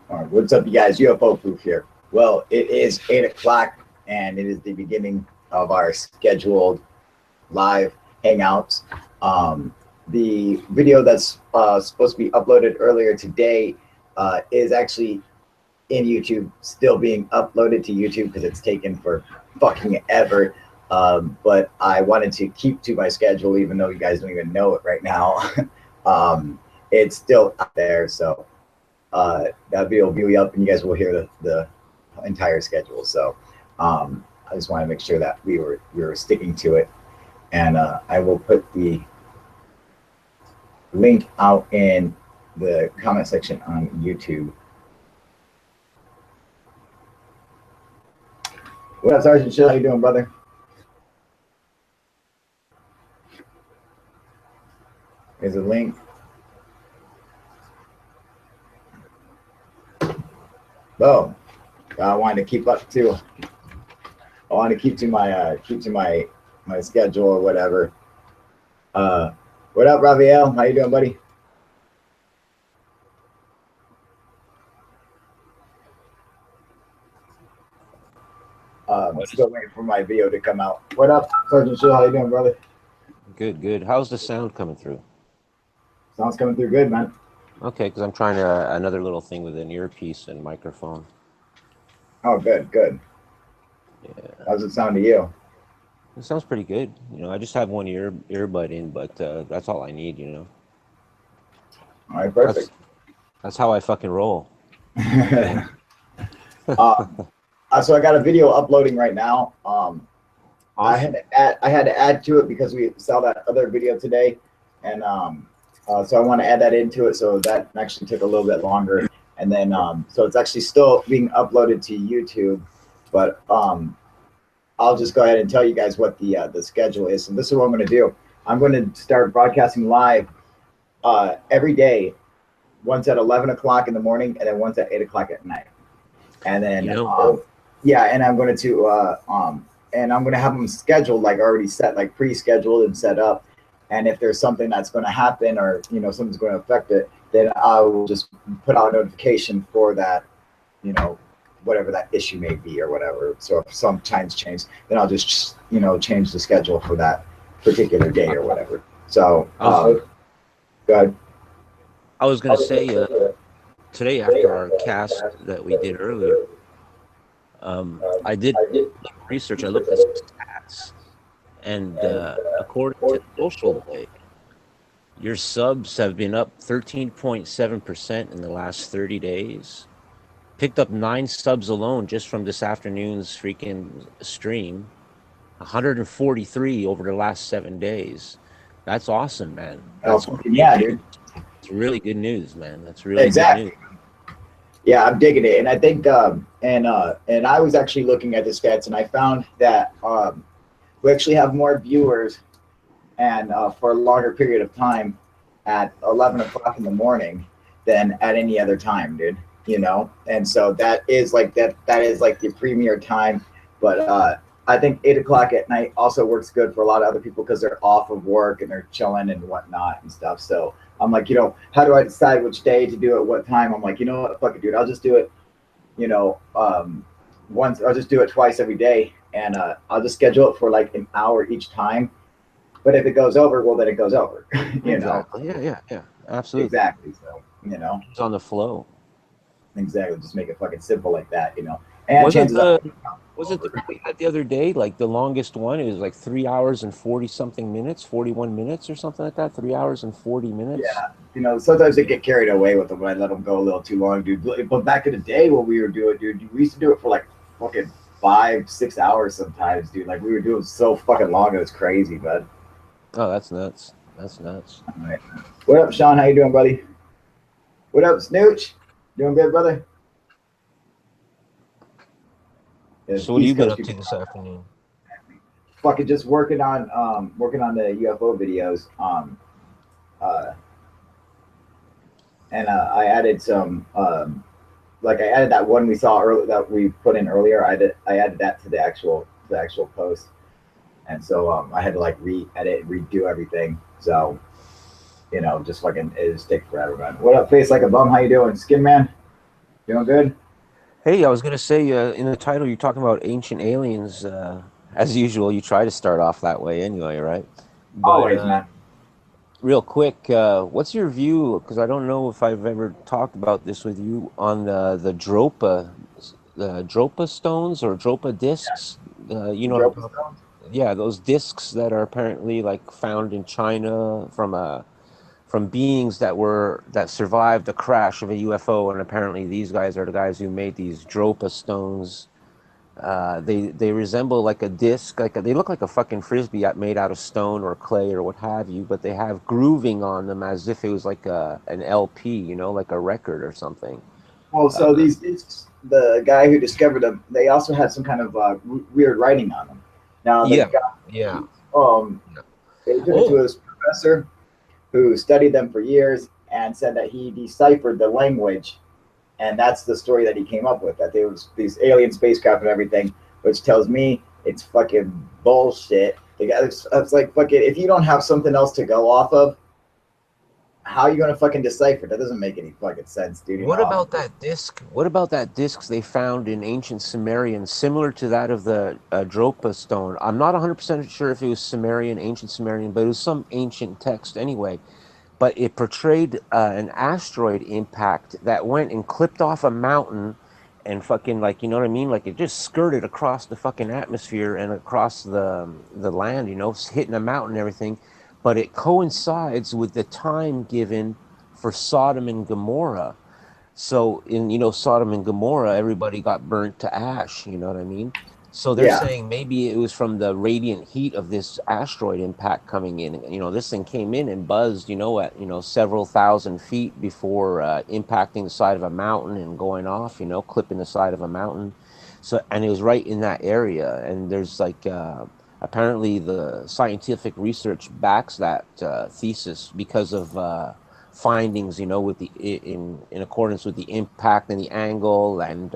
All right, what's up, you guys? UFO Proof here. Well, it is 8 o'clock, and it is the beginning of our scheduled live hangouts. The video that's supposed to be uploaded earlier today is actually in YouTube, still being uploaded to YouTube because it's taken for fucking ever. But I wanted to keep to my schedule, even though you guys don't even know it right now. It's still out there, so that video will be up and you guys will hear the entire schedule. So I just want to make sure that we were sticking to it, and I will put the link out in the comment section on YouTube. What up, Sergeant Chill? How you doing, brother? There's a link. Boom. I wanted to keep up to. I want to keep to my my schedule or whatever. What up, Raviel? How you doing, buddy? Still waiting for my video to come out. What up, Sergeant Chill? How you doing, brother? Good, good. How's the sound coming through? Sound's coming through good, man. Okay, because I'm trying another little thing with an earpiece and microphone. Oh, good, good. Yeah. How's it sound to you? It sounds pretty good. You know, I just have one earbud in, but that's all I need, you know. All right, perfect. That's how I fucking roll. So I got a video uploading right now. Awesome. I had to add to it because we saw that other video today, and so I want to add that into it. So that actually took a little bit longer, and then so it's actually still being uploaded to YouTube, but I'll just go ahead and tell you guys what the schedule is. And this is what I'm going to do. I'm going to start broadcasting live every day, once at 11 o'clock in the morning, and then once at 8 o'clock at night. And then yeah, and I'm going to have them scheduled, like already set, like pre-scheduled and set up. And if there's something that's going to happen, or you know something's going to affect it, then I will just put out a notification for that, you know, whatever that issue may be or whatever. So if some times change, then I'll just change the schedule for that particular day or whatever. So go ahead. I was going to say today after our cast that we did earlier, I did research. I looked at some stats, and according to Social Blade, your subs have been up 13.7% in the last 30 days. Picked up 9 subs alone just from this afternoon's freaking stream. 143 over the last 7 days. That's awesome, man. That's yeah, dude. It's really good news, man. That's really exactly. Good news. Yeah, I'm digging it, and I think and I was actually looking at the stats, and I found that we actually have more viewers and for a longer period of time at 11 o'clock in the morning than at any other time, dude. You know, and so that is like that is like the premier time. But I think 8 o'clock at night also works good for a lot of other people because they're off of work and they're chilling and whatnot and stuff. So I'm like, how do I decide which day to do it, what time? I'm like, you know what, fuck it, dude. I'll just do it, once. I'll just do it twice every day, and I'll just schedule it for like an hour each time. But if it goes over, well, then it goes over. Exactly. Yeah. Absolutely. Exactly. So it's on the flow. Exactly. Just make it fucking simple like that, And was it the one we had the other day? Like the longest one, it was like 3 hours and 40 something minutes, 41 minutes or something like that. 3 hours and 40 minutes. Yeah. Sometimes they get carried away with them when I let them go a little too long, dude. But back in the day when we were doing it, dude, we used to do it for like fucking 5-6 hours sometimes, dude. Like we were doing so fucking long, it was crazy, bud. Oh, that's nuts. That's nuts. All right. What up, Sean? How you doing, buddy? What up, Snooch? Doing good, brother? So what have you been up to this afternoon? Fucking just working on the UFO videos. And I added some like I added that one we saw earlier that we put in earlier. I added that to the actual post. And so I had to like re-edit, redo everything. So just fucking it just takes forever, man. What up, face like a bum? How you doing, Skin Man? Doing good? Hey, I was gonna say in the title you're talking about ancient aliens. As usual, you try to start off that way anyway, right? But Always, man. real quick, what's your view? Because I don't know if I've ever talked about this with you on the Dropa stones or Dropa discs. You The know what I'm Dropa talking? Stones? Yeah, those discs that are apparently like found in China from beings that survived the crash of a UFO, and apparently these guys are the guys who made these Dropa stones. They resemble like a disc, they look like a fucking frisbee made out of stone or clay or what have you, but they have grooving on them as if it was like an LP, like a record or something. Well, so Uh, these discs, the guy who discovered them, they also had some kind of weird writing on them. Now, the yeah, guy, yeah. um, Yeah. they took it to Oh, his professor who studied them for years and said that he deciphered the language, and that's the story that he came up with. That there was these alien spacecraft and everything, which tells me it's fucking bullshit. The guy, it's like fucking. If you don't have something else to go off of, how are you gonna fucking decipher? That doesn't make any fucking sense, dude. You what know? about that disc? What about that disc they found in ancient Sumerian, similar to that of the Dropa stone? I'm not 100% sure if it was Sumerian, ancient Sumerian, but it was some ancient text anyway. But it portrayed an asteroid impact that went and clipped off a mountain and fucking, like, you know what I mean, like it just skirted across the fucking atmosphere and across the land, hitting a mountain and everything. But it coincides with the time given for Sodom and Gomorrah. So in Sodom and Gomorrah, everybody got burnt to ash. You know what I mean? So they're Yeah. saying maybe it was from the radiant heat of this asteroid impact coming in. This thing came in and buzzed, at several thousand feet before impacting the side of a mountain and going off. Clipping the side of a mountain. So and it was right in that area. And there's like apparently the scientific research backs that thesis because of findings, with in accordance with the impact and the angle, and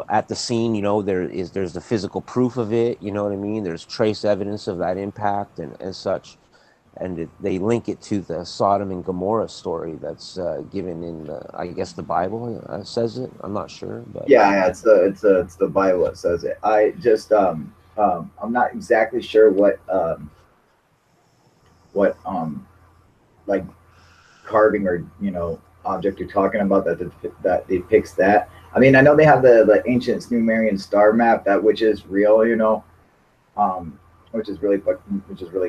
at the scene, there's the physical proof of it. You know what I mean? There's trace evidence of that impact and such, and they link it to the Sodom and Gomorrah story that's given in I guess the Bible says it. I'm not sure, but Yeah, it's the Bible that says it. I just I'm not exactly sure what like carving or object you're talking about that depicts that. I mean, I know they have the ancient Sumerian star map that which is real, um, which is really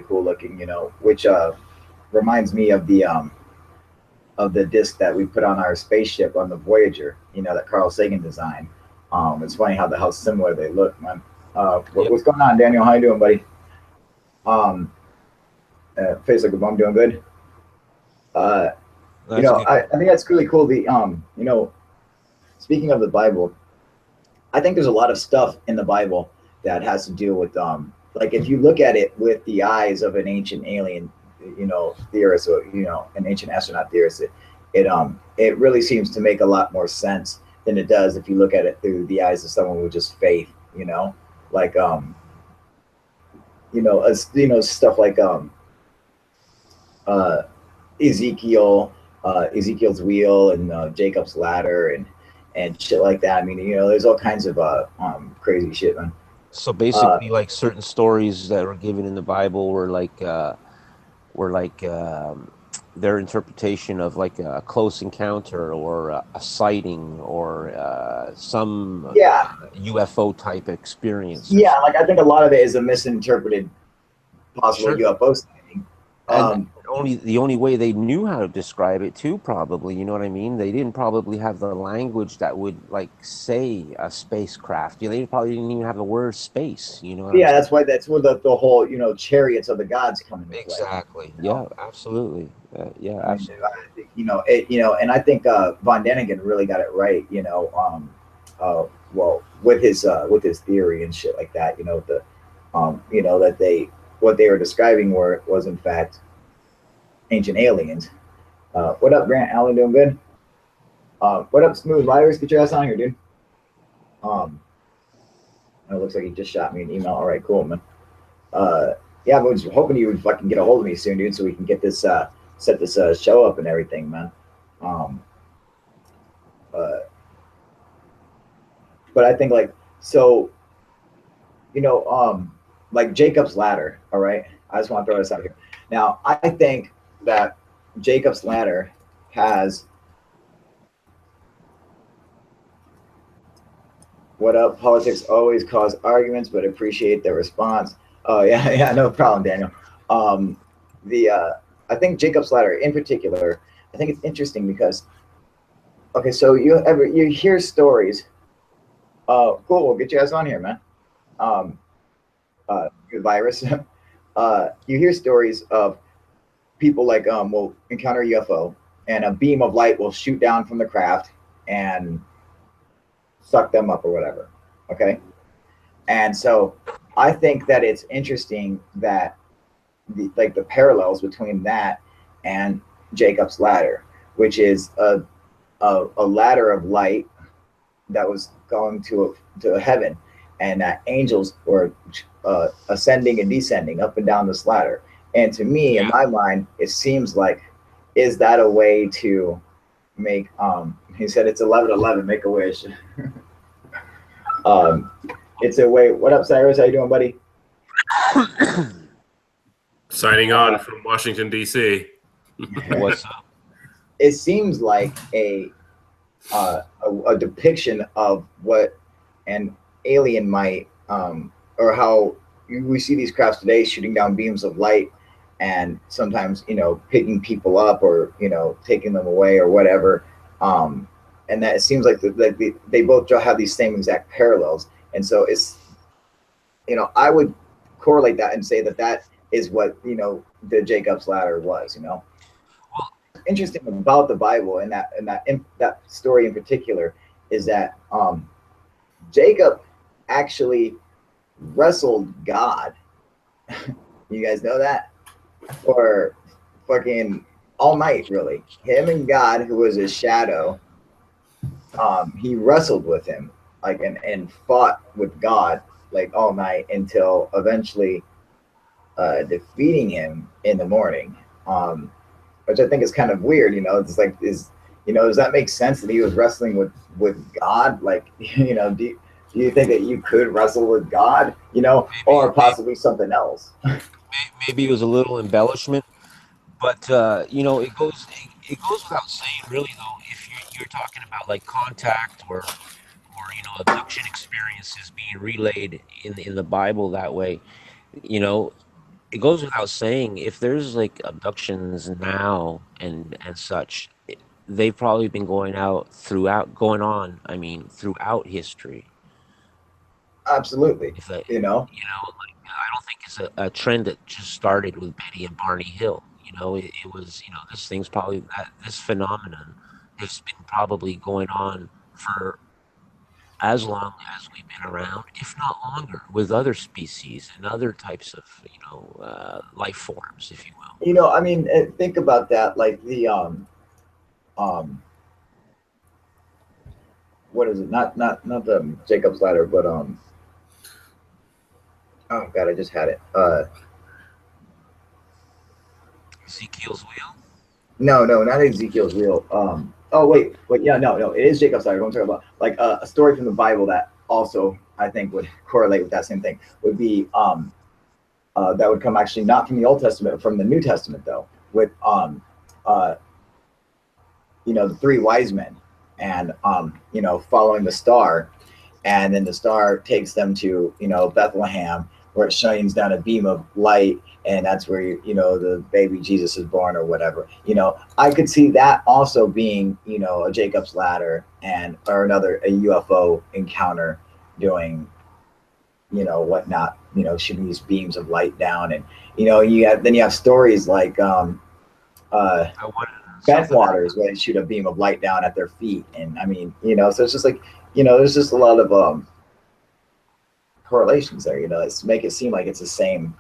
cool looking, which reminds me of the disc that we put on our spaceship on the Voyager, that Carl Sagan designed. It's funny how similar they look, man. yep, What's going on, Daniel? How you doing, buddy? Um, Face like a bum, doing good. Uh, that's good. I think that's really cool. Speaking of the Bible, I think there's a lot of stuff in the Bible that has to do with like if you look at it with the eyes of an ancient alien, theorist, or an ancient astronaut theorist, it really seems to make a lot more sense than it does if you look at it through the eyes of someone with just faith, like stuff like uh Ezekiel, Ezekiel's wheel, and Jacob's ladder, and shit like that. I mean, there's all kinds of crazy shit, man. So Uh, basically, like certain stories that were given in the Bible were like their interpretation of like a close encounter or a sighting or some yeah, UFO type experience or yeah. something. Like I think a lot of it is a misinterpreted possible Sure. UFO sighting. And Um, only the only way they knew how to describe it too, probably, you know what I mean? They didn't probably have the language that would like say a spacecraft. They probably didn't even have the word space. You know what I'm yeah, saying? that's where the whole chariots of the gods come into play. Exactly. You know, Yeah, absolutely. Yeah, I mean, absolutely. and I think Von Daniken really got it right. Well, with his theory and shit like that. That they what they were describing was in fact ancient aliens. What up, Grant Allen? Doing good? What up, Smooth Virus? Get your ass on here, dude. Um, it looks like he just shot me an email. All right, cool, man. Yeah, I was hoping you would fucking get a hold of me soon, dude, so we can get this set this show up and everything, man. Um, but I think like, so, you know, like Jacob's ladder. All right. I just want to throw this out here. Now, I think that Jacob's ladder has, what up? Politics always cause arguments, but appreciate the response. Oh yeah, yeah, no problem, Daniel. The I think Jacob's ladder in particular, I think it's interesting because, okay, so you hear stories. Cool, we'll get you guys on here, man. Um, good virus. You hear stories of people like will encounter a UFO and a beam of light will shoot down from the craft and suck them up or whatever. Okay. And so I think that it's interesting that the parallels between that and Jacob's ladder, which is a ladder of light that was going to heaven, and angels were ascending and descending up and down this ladder. And to me, in my mind, it seems like, is that a way to make? He said it's 11:11. Make a wish. It's a way. What up, Cyrus? How you doing, buddy? Signing on from Washington, D.C. What's up? It seems like a depiction of what an alien might, or how we see these crafts today shooting down beams of light, and sometimes, you know, picking people up or, you know, taking them away or whatever. And that it seems like they both have these same exact parallels. And so it's, you know, I would correlate that and say that that is what, you know, the Jacob's ladder was, you know. Interesting about the Bible and that story in particular is that Jacob actually wrestled God. You guys know that? For fucking all night, really. Him and God, who was his shadow, he wrestled with him, like, and fought with God like all night until eventually defeating him in the morning. Which I think is kind of weird, you know. It's like, does that make sense that he was wrestling with God? Like, you know, do you think that you could wrestle with God, you know, or possibly something else? Maybe it was a little embellishment, but you know, it goes without saying, really, though, if you're talking about like contact or you know, abduction experiences being relayed in the Bible that way, you know, it goes without saying, if there's like abductions now and such, they've probably been going on, I mean, throughout history. Absolutely, If that, you know. you know, like, I don't think it's a trend that just started with Betty and Barney Hill. You know, it was, you know, this phenomenon has been probably going on for as long as we've been around, if not longer, with other species and other types of, you know, life forms, if you will. You know, I mean, think about that, like the what is it? Not the Jacob's ladder, but oh god, I just had it. Ezekiel's wheel? No, not Ezekiel's wheel. Oh wait, yeah, no, it is Jacob's ladder. I'm talking about like a story from the Bible that also I think would correlate with that same thing. Would be that would come actually not from the Old Testament, but from the New Testament, though, with you know, the three wise men, and you know, following the star, and then the star takes them to, you know, Bethlehem, where it shines down a beam of light, and that's where, you know, the baby Jesus is born or whatever. You know, I could see that also being, you know, a Jacob's ladder or a UFO encounter doing, you know, whatnot, you know, shooting these beams of light down. And, you know, you have stories like Bentwaters, where they shoot a beam of light down at their feet. And I mean, you know, so it's just like, you know, there's just a lot of correlations there, you know. It's make it seem like it's the same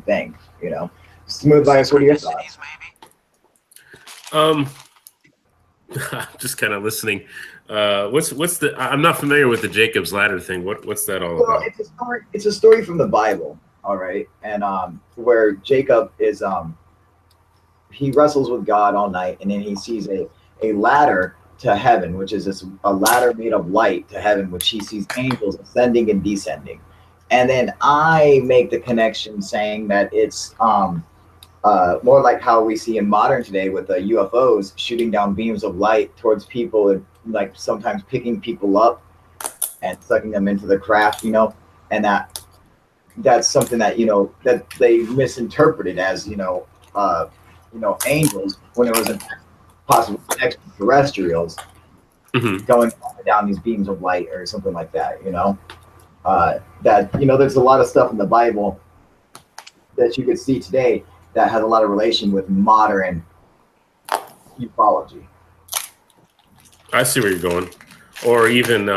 thing, you know. Smooth bias, what are your thoughts? Just kind of listening. What's the? I'm not familiar with the Jacob's ladder thing. What's that all about? It's a story from the Bible, all right, and where Jacob is he wrestles with God all night, and then he sees a ladder to heaven, which is a ladder made of light to heaven, which he sees angels ascending and descending. And then I make the connection saying that it's more like how we see in modern today with the UFOs shooting down beams of light towards people, and like sometimes picking people up and sucking them into the craft, you know, and that's something that, you know, that they misinterpreted as, angels, when it was in fact possible extraterrestrials going down these beams of light or something like that, you know. That, you know, there's a lot of stuff in the Bible that you could see today that has a lot of relation with modern ufology. I see where you're going. Or even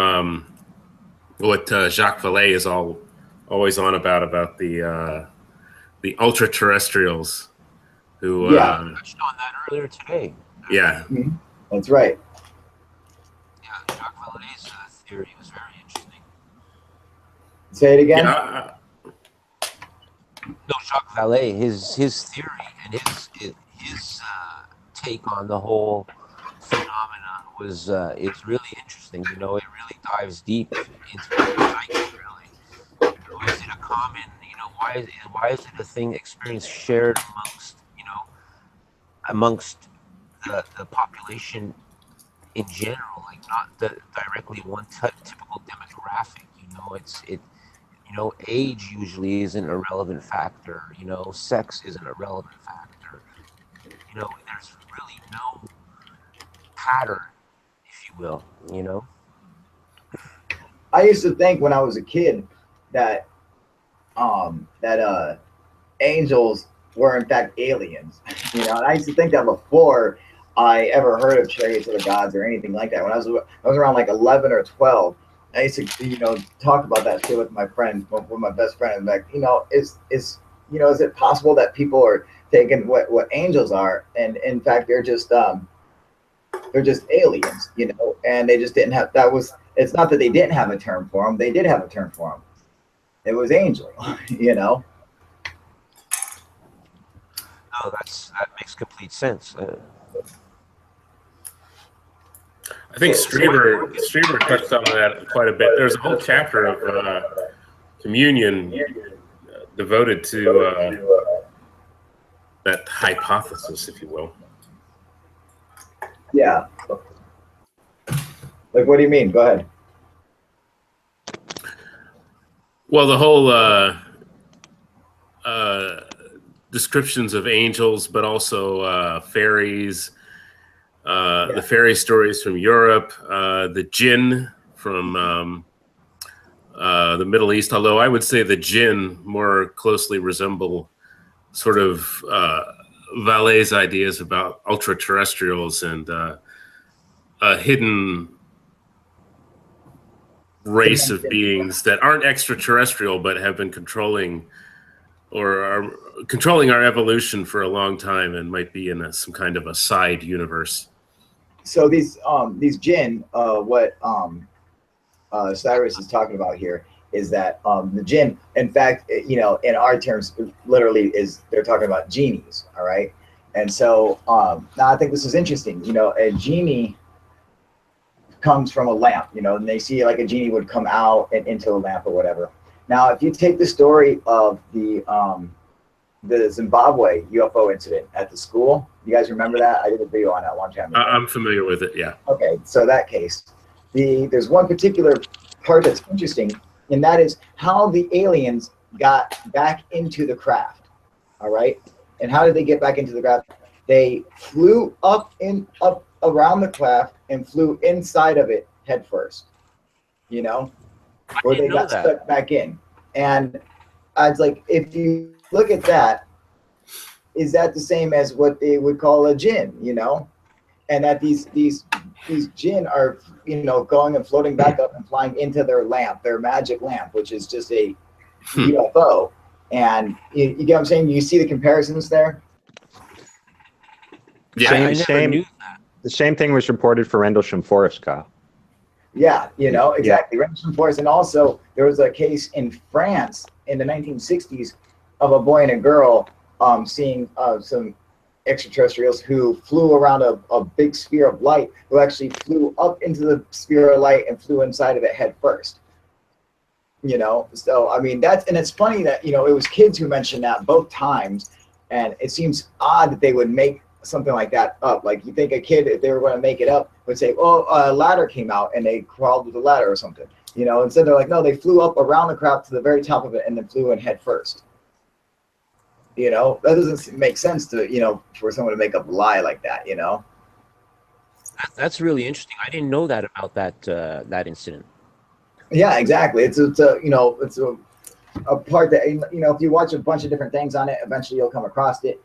what Jacques Vallée is always on about the ultra terrestrials who touched on that earlier today. Yeah. That's right. Yeah, Jacques Vallée's theory was very interesting. Say it again. Yeah, No, Jacques Vallée, his theory and his take on the whole phenomenon was is really interesting. You know, it really dives deep into the psyche. Really, is it a common? You know, why is it a thing experienced shared amongst the population in general, like not directly one typical demographic? You know, age usually isn't a relevant factor. You know, sex isn't a relevant factor. You know, there's really no pattern, if you will. You know, I used to think when I was a kid that angels were in fact aliens. You know, and I used to think that before I ever heard of chariots of the gods or anything like that. When I was around like 11 or 12, I used to, you know, talk about that shit with my friends, with my best friend. Like, you know, is it possible that people are taking what angels are, and in fact they're just aliens, you know, and they just didn't have it's not that they didn't have a term for them, they did have a term for them. It was angel, you know. no, that makes complete sense. I think Strieber touched on that quite a bit. There's a whole chapter of communion devoted to that hypothesis, if you will. Yeah. Like, what do you mean? Go ahead. Well, the whole descriptions of angels, but also fairies, the fairy stories from Europe, the jinn from the Middle East, although I would say the jinn more closely resemble sort of Vallée's ideas about ultra-terrestrials and a hidden race of beings that aren't extraterrestrial but have been controlling or are controlling our evolution for a long time and might be in some kind of a side universe. So these jinn, what Cyrus is talking about here is that the jinn, in fact, you know, in our terms, literally they're talking about genies, all right? And so now I think this is interesting. You know, a genie comes from a lamp, you know, and they see like a genie would come out and into a lamp or whatever. Now, if you take the story of the Zimbabwe UFO incident at the school, you guys remember that? I did a video on that a long time ago. I'm familiar with it, yeah. Okay, so that case, there's one particular part that's interesting, and that is how the aliens got back into the craft. All right, and how did they get back into the craft? They flew up around the craft and flew inside of it head first. You know, where they got stuck back in. And I was like, if you look at that, is that the same as what they would call a jinn? You know, and that these jinn are, you know, going and floating back up and flying into their lamp, their magic lamp, which is just a UFO. And you get what I'm saying? You see the comparisons there? Yeah, The same thing was reported for Rendlesham Forest, Kyle. Yeah, you know, exactly. Yeah. Rendlesham Forest. And also, there was a case in France in the 1960s of a boy and a girl seeing some extraterrestrials who flew around a big sphere of light, who actually flew up into the sphere of light and flew inside of it head first. You know, so I mean and it's funny that, you know, it was kids who mentioned that both times, and it seems odd that they would make something like that up. Like, you think a kid, if they were going to make it up, would say, "Oh, a ladder came out and they crawled with the ladder or something." You know, instead they're like, no, they flew up around the craft to the very top of it and then flew in head first. You know, that doesn't make sense to, you know, for someone to make up a lie like that. You know, That's really interesting. I didn't know that about that incident. yeah, exactly. It's a you know, it's a part that, you know, if you watch a bunch of different things on it, eventually you'll come across it.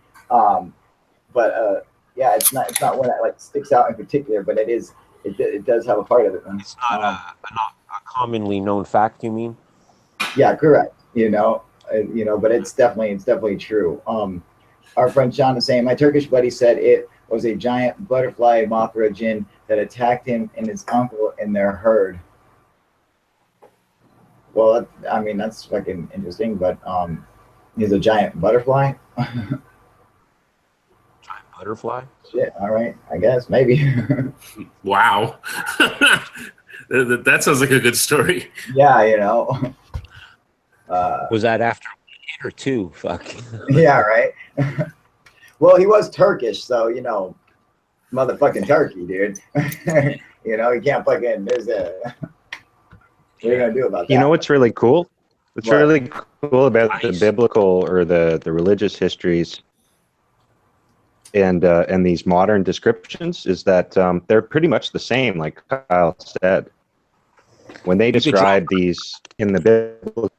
Yeah, it's not one that like sticks out in particular, but it does have a part of it. It's not a commonly known fact, you mean? Yeah, correct. You know, but it's definitely true. Our friend John is saying, my Turkish buddy said it was a giant butterfly Mothra jinn that attacked him and his uncle in their herd. Well, I mean, that's fucking interesting, but he's a giant butterfly. Giant butterfly? Shit, all right, I guess, maybe. Wow. That sounds like a good story. Yeah, you know. Was that after 1 or 2? Fuck. Yeah, right. Well, he was Turkish, so, you know, motherfucking turkey, dude. You know, you can't fucking, what are you gonna do about that? You know what's really cool? What's really cool about the biblical or the religious histories and these modern descriptions is that they're pretty much the same, like Kyle said. When they describe these in the biblical.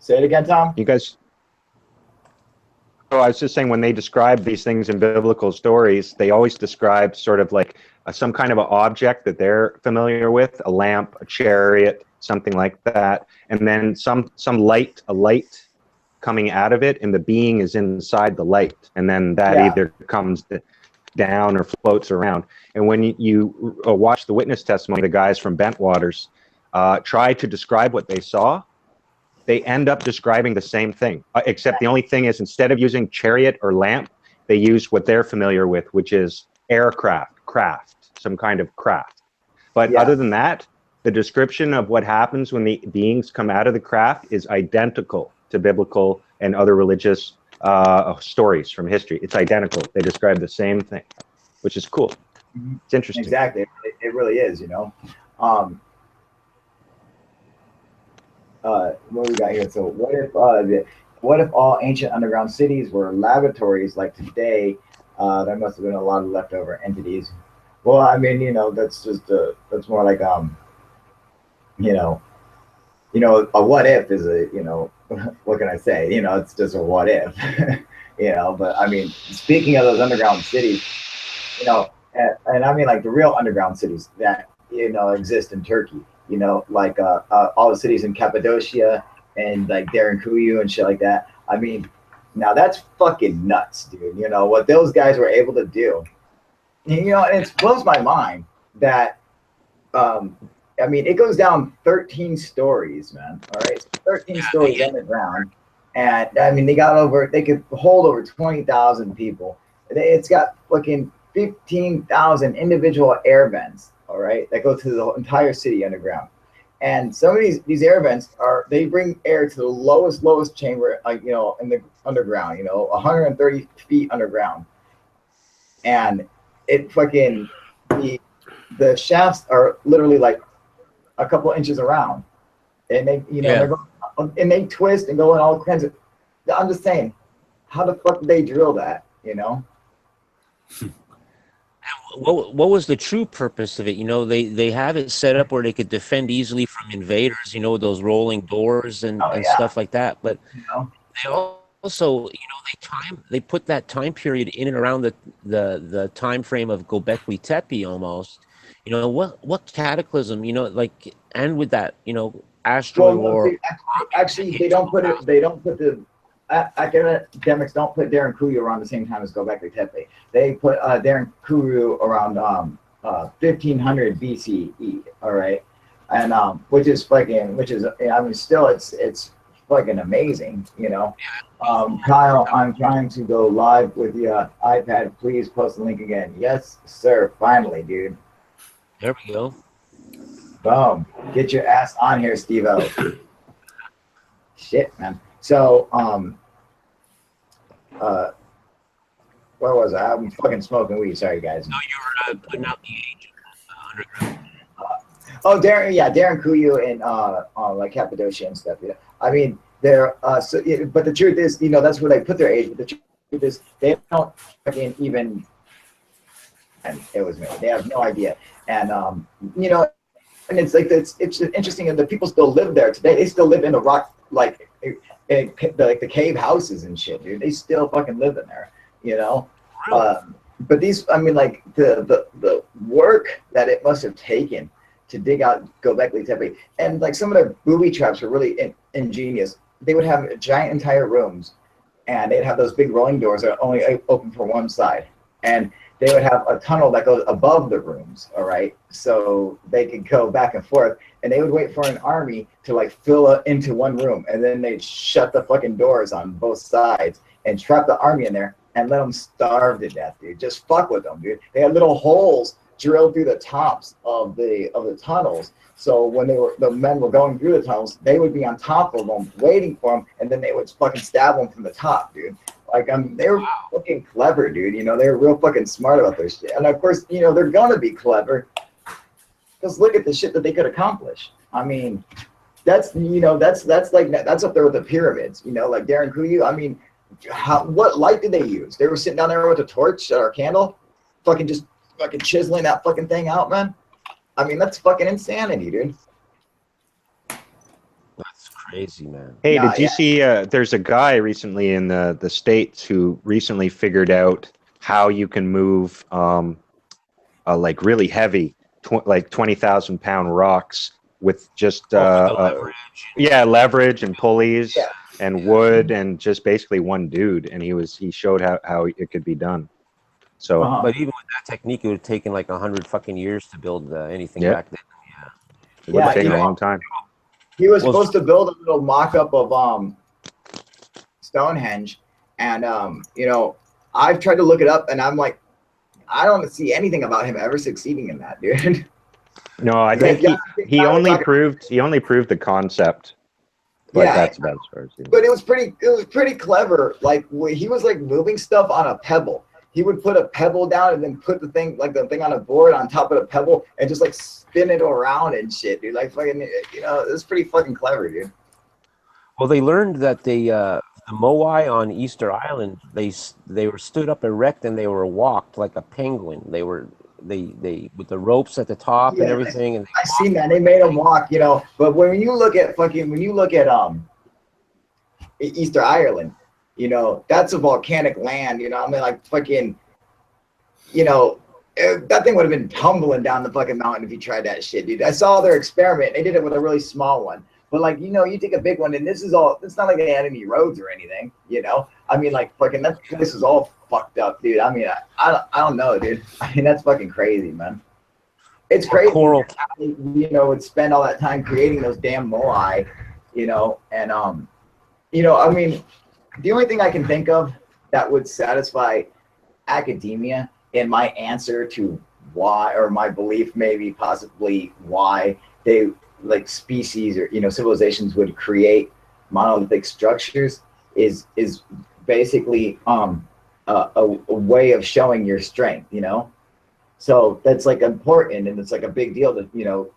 Say it again, Tom. You guys. Oh, I was just saying, when they describe these things in biblical stories, they always describe sort of like some kind of an object that they're familiar with, a lamp, a chariot, something like that, and then a light coming out of it, and the being is inside the light, and then that either comes down or floats around. And when you watch the witness testimony, the guys from Bentwaters try to describe what they saw, they end up describing the same thing, except the only thing is, instead of using chariot or lamp, they use what they're familiar with, which is craft, some kind of craft. But other than that, the description of what happens when the beings come out of the craft is identical to biblical and other religious stories from history. It's identical. They describe the same thing, which is cool. It's interesting. Exactly. It really is, you know. What we got here? So what if all ancient underground cities were laboratories like today? There must have been a lot of leftover entities. Well, I mean, you know, that's that's more like you know, a what if is a, you know, what can I say? You know, it's just a what if. You know, but I mean, speaking of those underground cities, you know, and I mean like the real underground cities that, you know, exist in Turkey. You know, like all the cities in Cappadocia and like Derinkuyu and shit like that. I mean, now that's fucking nuts, dude. You know, what those guys were able to do. You know, and it blows my mind that, I mean, it goes down 13 stories, man. All right, 13 stories underground. And I mean, they could hold over 20,000 people. It's got fucking 15,000 individual air vents. All right, that go to the entire city underground, and some of these air vents they bring air to the lowest chamber, like, you know, in the underground, you know, 130 feet underground, and it fucking the shafts are literally like a couple inches around, and they, you know, and they twist and go in all kinds of. I'm just saying, how the fuck did they drill that, you know? What was the true purpose of it? You know, they have it set up where they could defend easily from invaders, you know, those rolling doors and stuff like that. But you know? they also, you know, they put that time period in and around the time frame of Göbekli Tepe almost. You know, what cataclysm, you know, like, and with that, you know, asteroid war. Actually, they don't put the academics don't put Derinkuyu around the same time as Göbekli Tepe. They put Derinkuyu around 1500 BCE. All right, and which is I mean, still it's fucking amazing, you know. Kyle, I'm trying to go live with your iPad. Please post the link again. Yes, sir. Finally, dude. There we go. Boom. Get your ass on here, Steve-O. Shit, man. So, where was I? I'm fucking smoking weed. Sorry, guys. No, you were putting out the age underground. Oh, Darren, yeah, Darren Kuyu and like Cappadocia and stuff. Yeah, I mean, they're so. Yeah, but the truth is, you know, that's where they put their age. But the truth is, they don't fucking even. And it was me. They have no idea. And you know, and it's like it's interesting. And the people still live there today. They still live in the rock, like the cave houses and shit, dude. They still fucking live in there. You know. But these, I mean, like the work that it must have taken to dig out Göbekli Tepe, and like some of their booby traps were really ingenious. They would have giant entire rooms, and they'd have those big rolling doors that are only open for one side, and they would have a tunnel that goes above the rooms. All right, so they could go back and forth, and they would wait for an army to like fill into one room, and then they'd shut the fucking doors on both sides and trap the army in there and let them starve to death, dude. Just fuck with them, dude. They had little holes drilled through the tops of the tunnels. So when the men were going through the tunnels, they would be on top of them, waiting for them, and then they would fucking stab them from the top, dude. Like, they were fucking clever, dude. You know, they were real fucking smart about their shit. And of course, you know, they're gonna be clever. Just look at the shit that they could accomplish. I mean, that's, you know, that's up there with the pyramids. You know, like Darren Kuyu. I mean, what light did they use? They were sitting down there with a torch or a candle, fucking chiseling that fucking thing out, man. I mean, that's fucking insanity, dude. That's crazy, man. Hey, did you see? There's a guy recently in the States who recently figured out how you can move like really heavy, like 20,000-pound rocks with just leverage. Yeah, leverage and pulleys. Yeah. And wood and just basically one dude, and he showed how it could be done. So, but even with that technique, it would have taken like 100 fucking years to build anything back then. Yeah, it would have taken a long time. He was supposed to build a little mock-up of Stonehenge, and you know, I've tried to look it up, and I'm like, I don't see anything about him ever succeeding in that, dude. No, I think he only proved the concept. But that's about as far as he But it was pretty clever. Like he was like moving stuff on a pebble. He would put a pebble down and then put the thing on a board on top of the pebble and just like spin it around and shit, dude. Like fucking, you know, it was pretty fucking clever, dude. Well, they learned that the Moai on Easter Island, they were stood up erect and they were walked like a penguin. They with the ropes at the top and everything. And I seen that. They made them walk, you know. But when you look at Easter Island, you know, that's a volcanic land, you know. I mean, like fucking, you know, that thing would have been tumbling down the fucking mountain if you tried that shit, dude. I saw their experiment. They did it with a really small one. But like, you know, you take a big one, and it's not like they had any roads or anything, you know. I mean, like fucking that place is all fucked up, dude. I mean, I don't know, dude. I mean, that's fucking crazy, man. It's crazy. Coral, you know, would spend all that time creating those damn moai, you know, and you know, I mean, the only thing I can think of that would satisfy academia in my answer to why, or my belief maybe possibly why they like species or, you know, civilizations would create monolithic structures is basically a way of showing your strength, you know. So that's like important, and it's like a big deal to, you know,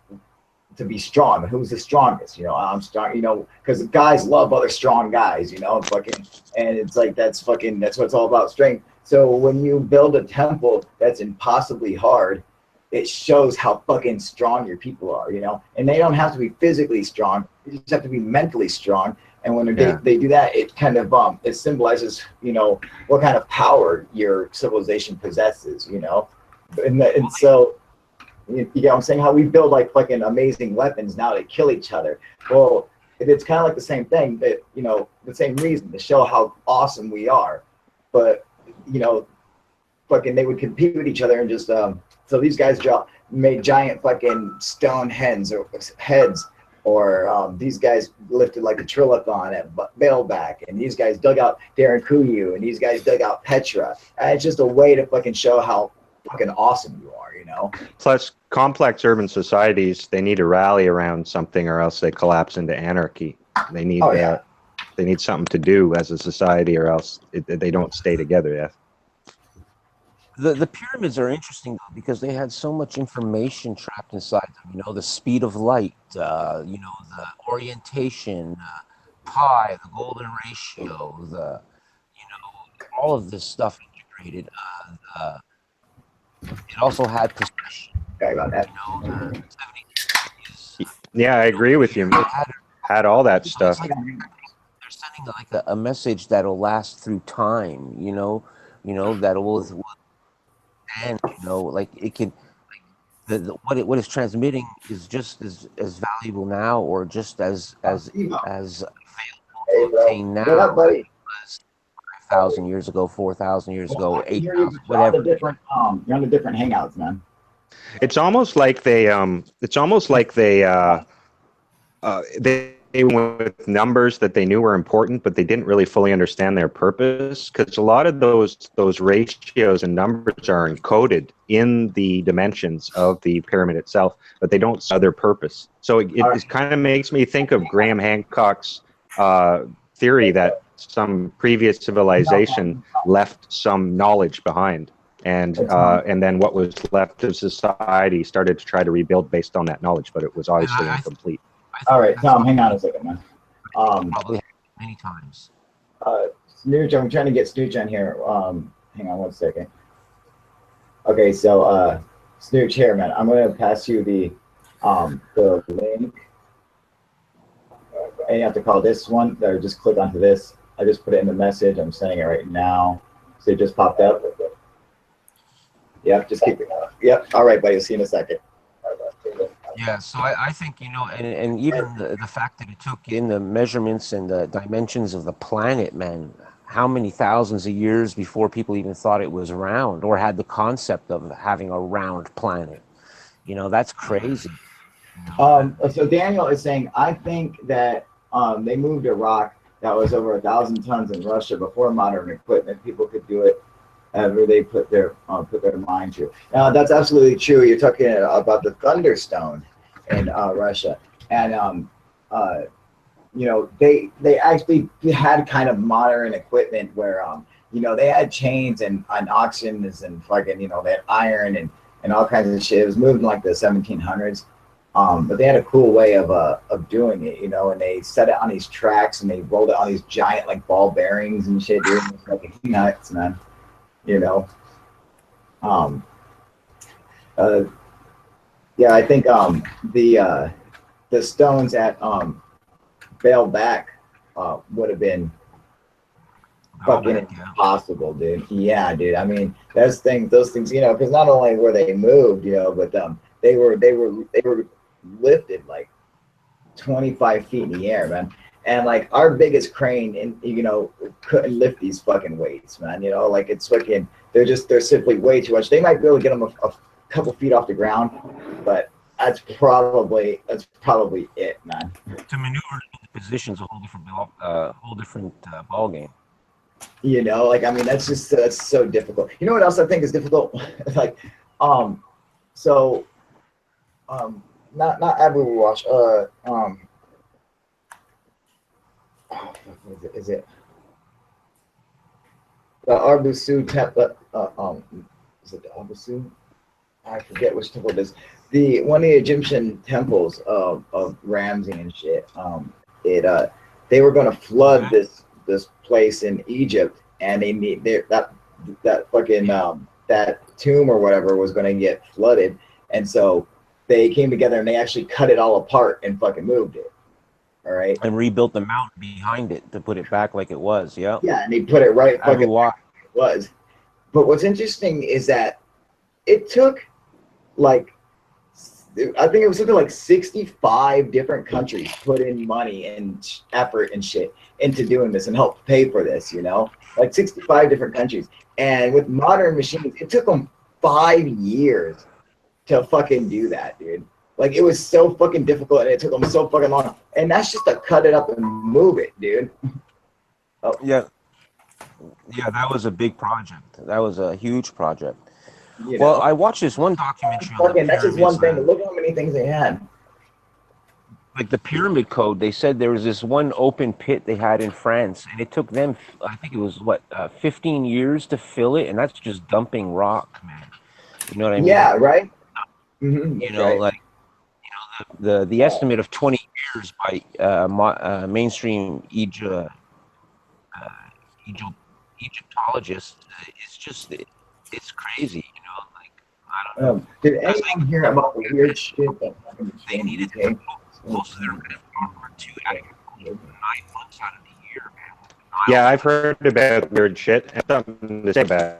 to be strong. Who's the strongest? You know, I'm strong, you know, because guys love other strong guys, you know, fucking, and it's like that's what it's all about, strength. So when you build a temple that's impossibly hard, it shows how fucking strong your people are, you know. And they don't have to be physically strong; they just have to be mentally strong. And when they do that, it kind of it symbolizes, you know, what kind of power your civilization possesses, you know. And so, you know what I'm saying? How we build like fucking amazing weapons now to kill each other. Well, it's kind of like the same thing, that, you know, the same reason to show how awesome we are. But, you know, fucking they would compete with each other and just so these guys made giant fucking stone heads or these guys lifted like a trillathon at Bailback, and these guys dug out Darren Kuyu, and these guys dug out Petra. And it's just a way to fucking show how fucking awesome you are, you know? Plus, complex urban societies, they need to rally around something or else they collapse into anarchy. They need they need something to do as a society, or else they don't stay together. Yeah. The pyramids are interesting though, because they had so much information trapped inside them. You know, the speed of light, you know, the orientation, pi, the golden ratio, the, you know, all of this stuff integrated. It also had precision. Sorry about that. You know, the 70s. Yeah, I agree with you. Had all that stuff. Like they're sending like a message that'll last through time. You know, that will. And you know, like it can, what it's transmitting is just as valuable now, or just as available to obtain now. What up, buddy? 5,000 years ago, 4,000 years ago, 8,000, whatever. whatever. You're on the different hangouts, man. It's almost like they went with numbers that they knew were important, but they didn't really fully understand their purpose, because a lot of those ratios and numbers are encoded in the dimensions of the pyramid itself, but they don't serve their purpose. So it kind of makes me think of Graham Hancock's theory that some previous civilization left some knowledge behind, and then what was left of society started to try to rebuild based on that knowledge, but it was obviously incomplete. All right, Tom, hang on a second, man. Probably many times. Snooch, I'm trying to get Snooch on here. Hang on one second. Okay, so Snooch, here, man. I'm gonna pass you the link, and you have to call this one. Or just click onto this. I just put it in the message. I'm sending it right now. So it just popped up. Yep, just keep it. Yep. All right, buddy. See you in a second. Yeah, so I think, you know, and even the fact that it took in the measurements and the dimensions of the planet, man, how many thousands of years before people even thought it was round or had the concept of having a round planet. You know, that's crazy. So Daniel is saying, I think that they moved a rock that was over 1,000 tons in Russia before modern equipment. People could do it ever they put their mind to. That's absolutely true. You're talking about the Thunderstone in Russia, and you know, they actually had kind of modern equipment where you know, they had chains and auctions and fucking, you know, they had iron and all kinds of shit. It was moved in like the 1700s, but they had a cool way of doing it, you know, and they set it on these tracks and they rolled it on these giant like ball bearings and shit, dude. It's fucking nuts, man. You know, yeah, I think the stones at Bailback would have been fucking impossible, dude. Yeah, dude. I mean, those things, you know, because not only were they moved, you know, but they were lifted like 25 feet in the air, man. And like our biggest crane, and you know, couldn't lift these fucking weights, man. You know, like it's fucking, they're simply way too much. They might be able to get them a couple feet off the ground, but that's probably it, man. To maneuver the position's a whole different ball game. You know, like, I mean, that's so difficult. You know what else I think is difficult? Like, not Abu Wash. Is it the Arbusu temple? Is it the Arbusu? I forget which temple it is. One of the Egyptian temples of Ramsey and shit. They were going to flood this place in Egypt, and that fucking that tomb or whatever was going to get flooded, and so they came together and they actually cut it all apart and fucking moved it. All right. And rebuilt the mountain behind it to put it back like it was. Yeah. Yeah, and they put it right fucking like it was. But what's interesting is that it took like, I think it was something like 65 different countries put in money and effort and shit into doing this and help pay for this, you know, like 65 different countries. And with modern machines, it took them 5 years to fucking do that, dude. Like, it was so fucking difficult, and it took them so fucking long. And that's just to cut it up and move it, dude. Oh. Yeah. Yeah, that was a big project. That was a huge project. You Well, know? I watched this one documentary on the Fucking, that's just one pyramids, thing. Look how many things they had. like the pyramid code. They said there was this one open pit they had in France, and it took them, I think it was 15 years to fill it, and that's just dumping rock, man. You know what I mean? Yeah, right? You know, right. like the estimate of 20 years by mainstream Egyptologists is just it's crazy. You know, like I don't know. Did anyone hear about the weird shit that happened They in needed the UK? most of their armor to agriculture 9 months out of the year, man. Yeah, I've heard about weird shit and something to say about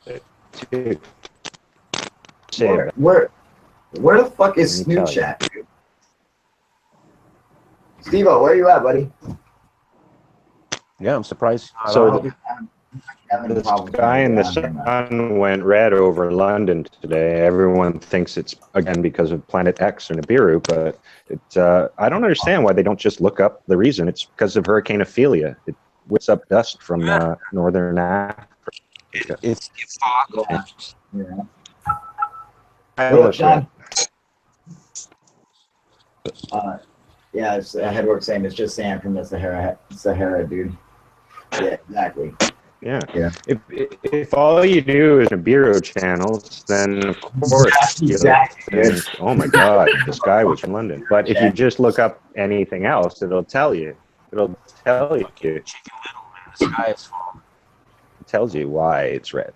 it too. Where the fuck is Let me tell Snooch at, dude? Steve-O, where you at, buddy? Yeah, I'm surprised. So Having the problems sky and the down here, man. sun went red over London today. Everyone thinks it's again because of Planet X or Nibiru, but it's I don't understand why they don't just look up the reason. It's because of Hurricane Ophelia. It whips up dust from northern Africa. It's fog. Yeah. I Hey, looked Sean. at Yeah, it's Headwork saying it's just sand from the Sahara, dude. Yeah, exactly. Yeah. Yeah. If all you do is Nibiru channels, then of course Exactly. you'll think, oh my God, the sky was from London. But if you just look up anything else, it'll tell you. It'll tell you. It Chicken Little, man. The sky is full. tells you why it's red.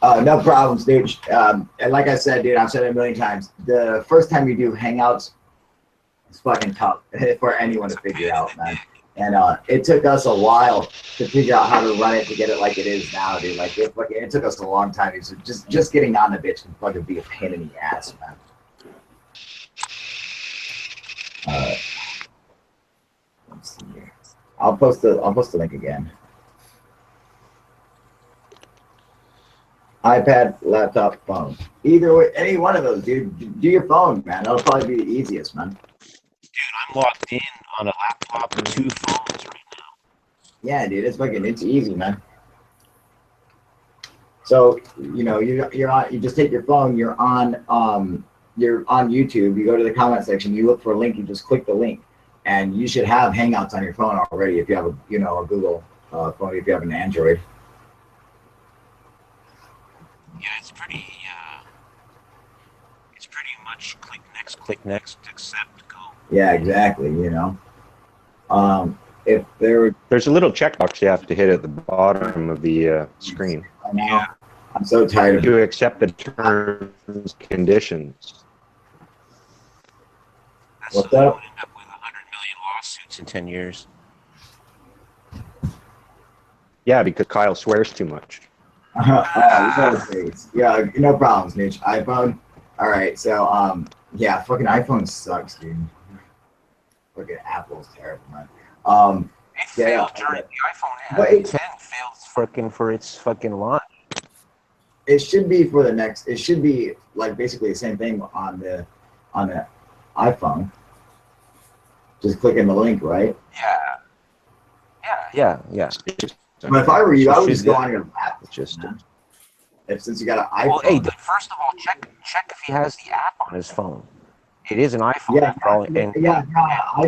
No problems, dude. And like I said, dude, I've said it a million times. The first time you do Hangouts, it's fucking tough for anyone to figure out, man. And it took us a while to figure out how to run it to get it like it is now, dude. Like it took us a long time. So just getting on the bitch can fucking be a pain in the ass, man. Let's see here. I'll post the link again. iPad, laptop, phone. Either way, any one of those, dude. Do your phone, man. That'll probably be the easiest, man. I'm logged in on a laptop with 2 phones right now. Yeah, dude, it's easy, man. So, you know, you're on, you just take your phone, you're on YouTube, you go to the comment section, you look for a link, you just click the link, and you should have Hangouts on your phone already if you have a Google phone, if you have an Android. Yeah, it's pretty much click next, accept, go. Yeah, exactly, you know. If There's a little checkbox you have to hit at the bottom of the screen. Now, I'm so tired of it. To accept the terms, conditions. That's What's so they up? don't end up with 100 million lawsuits in 10 years. Yeah, because Kyle swears too much. Yeah, no problems, Niche. iPhone. All right, so yeah, fucking iPhone sucks, dude. Fucking Apple's terrible, man. It failed during the iPhone 10 failed fucking for its fucking launch. It should be for the next. It should be like basically the same thing on the iPhone. Just clicking the link, right? Yeah. But if I were you, I would just go on your app. Just Since you got an iPhone. Well, hey, first of all, check if he has the app on his phone. It is an iPhone. Yeah, probably, if you're on an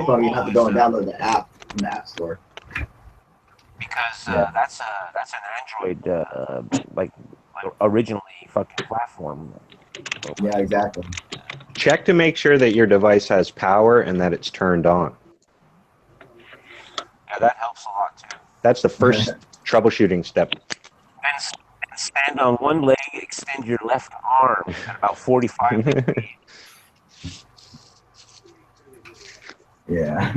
iPhone, you have to go and download the app from the App Store. Because that's an Android like originally fucking platform. Yeah, exactly. check to make sure that your device has power and that it's turned on. Yeah, that helps a lot too. That's the first troubleshooting step. Then stand on one leg, extend your left arm at about 45 degrees. Yeah.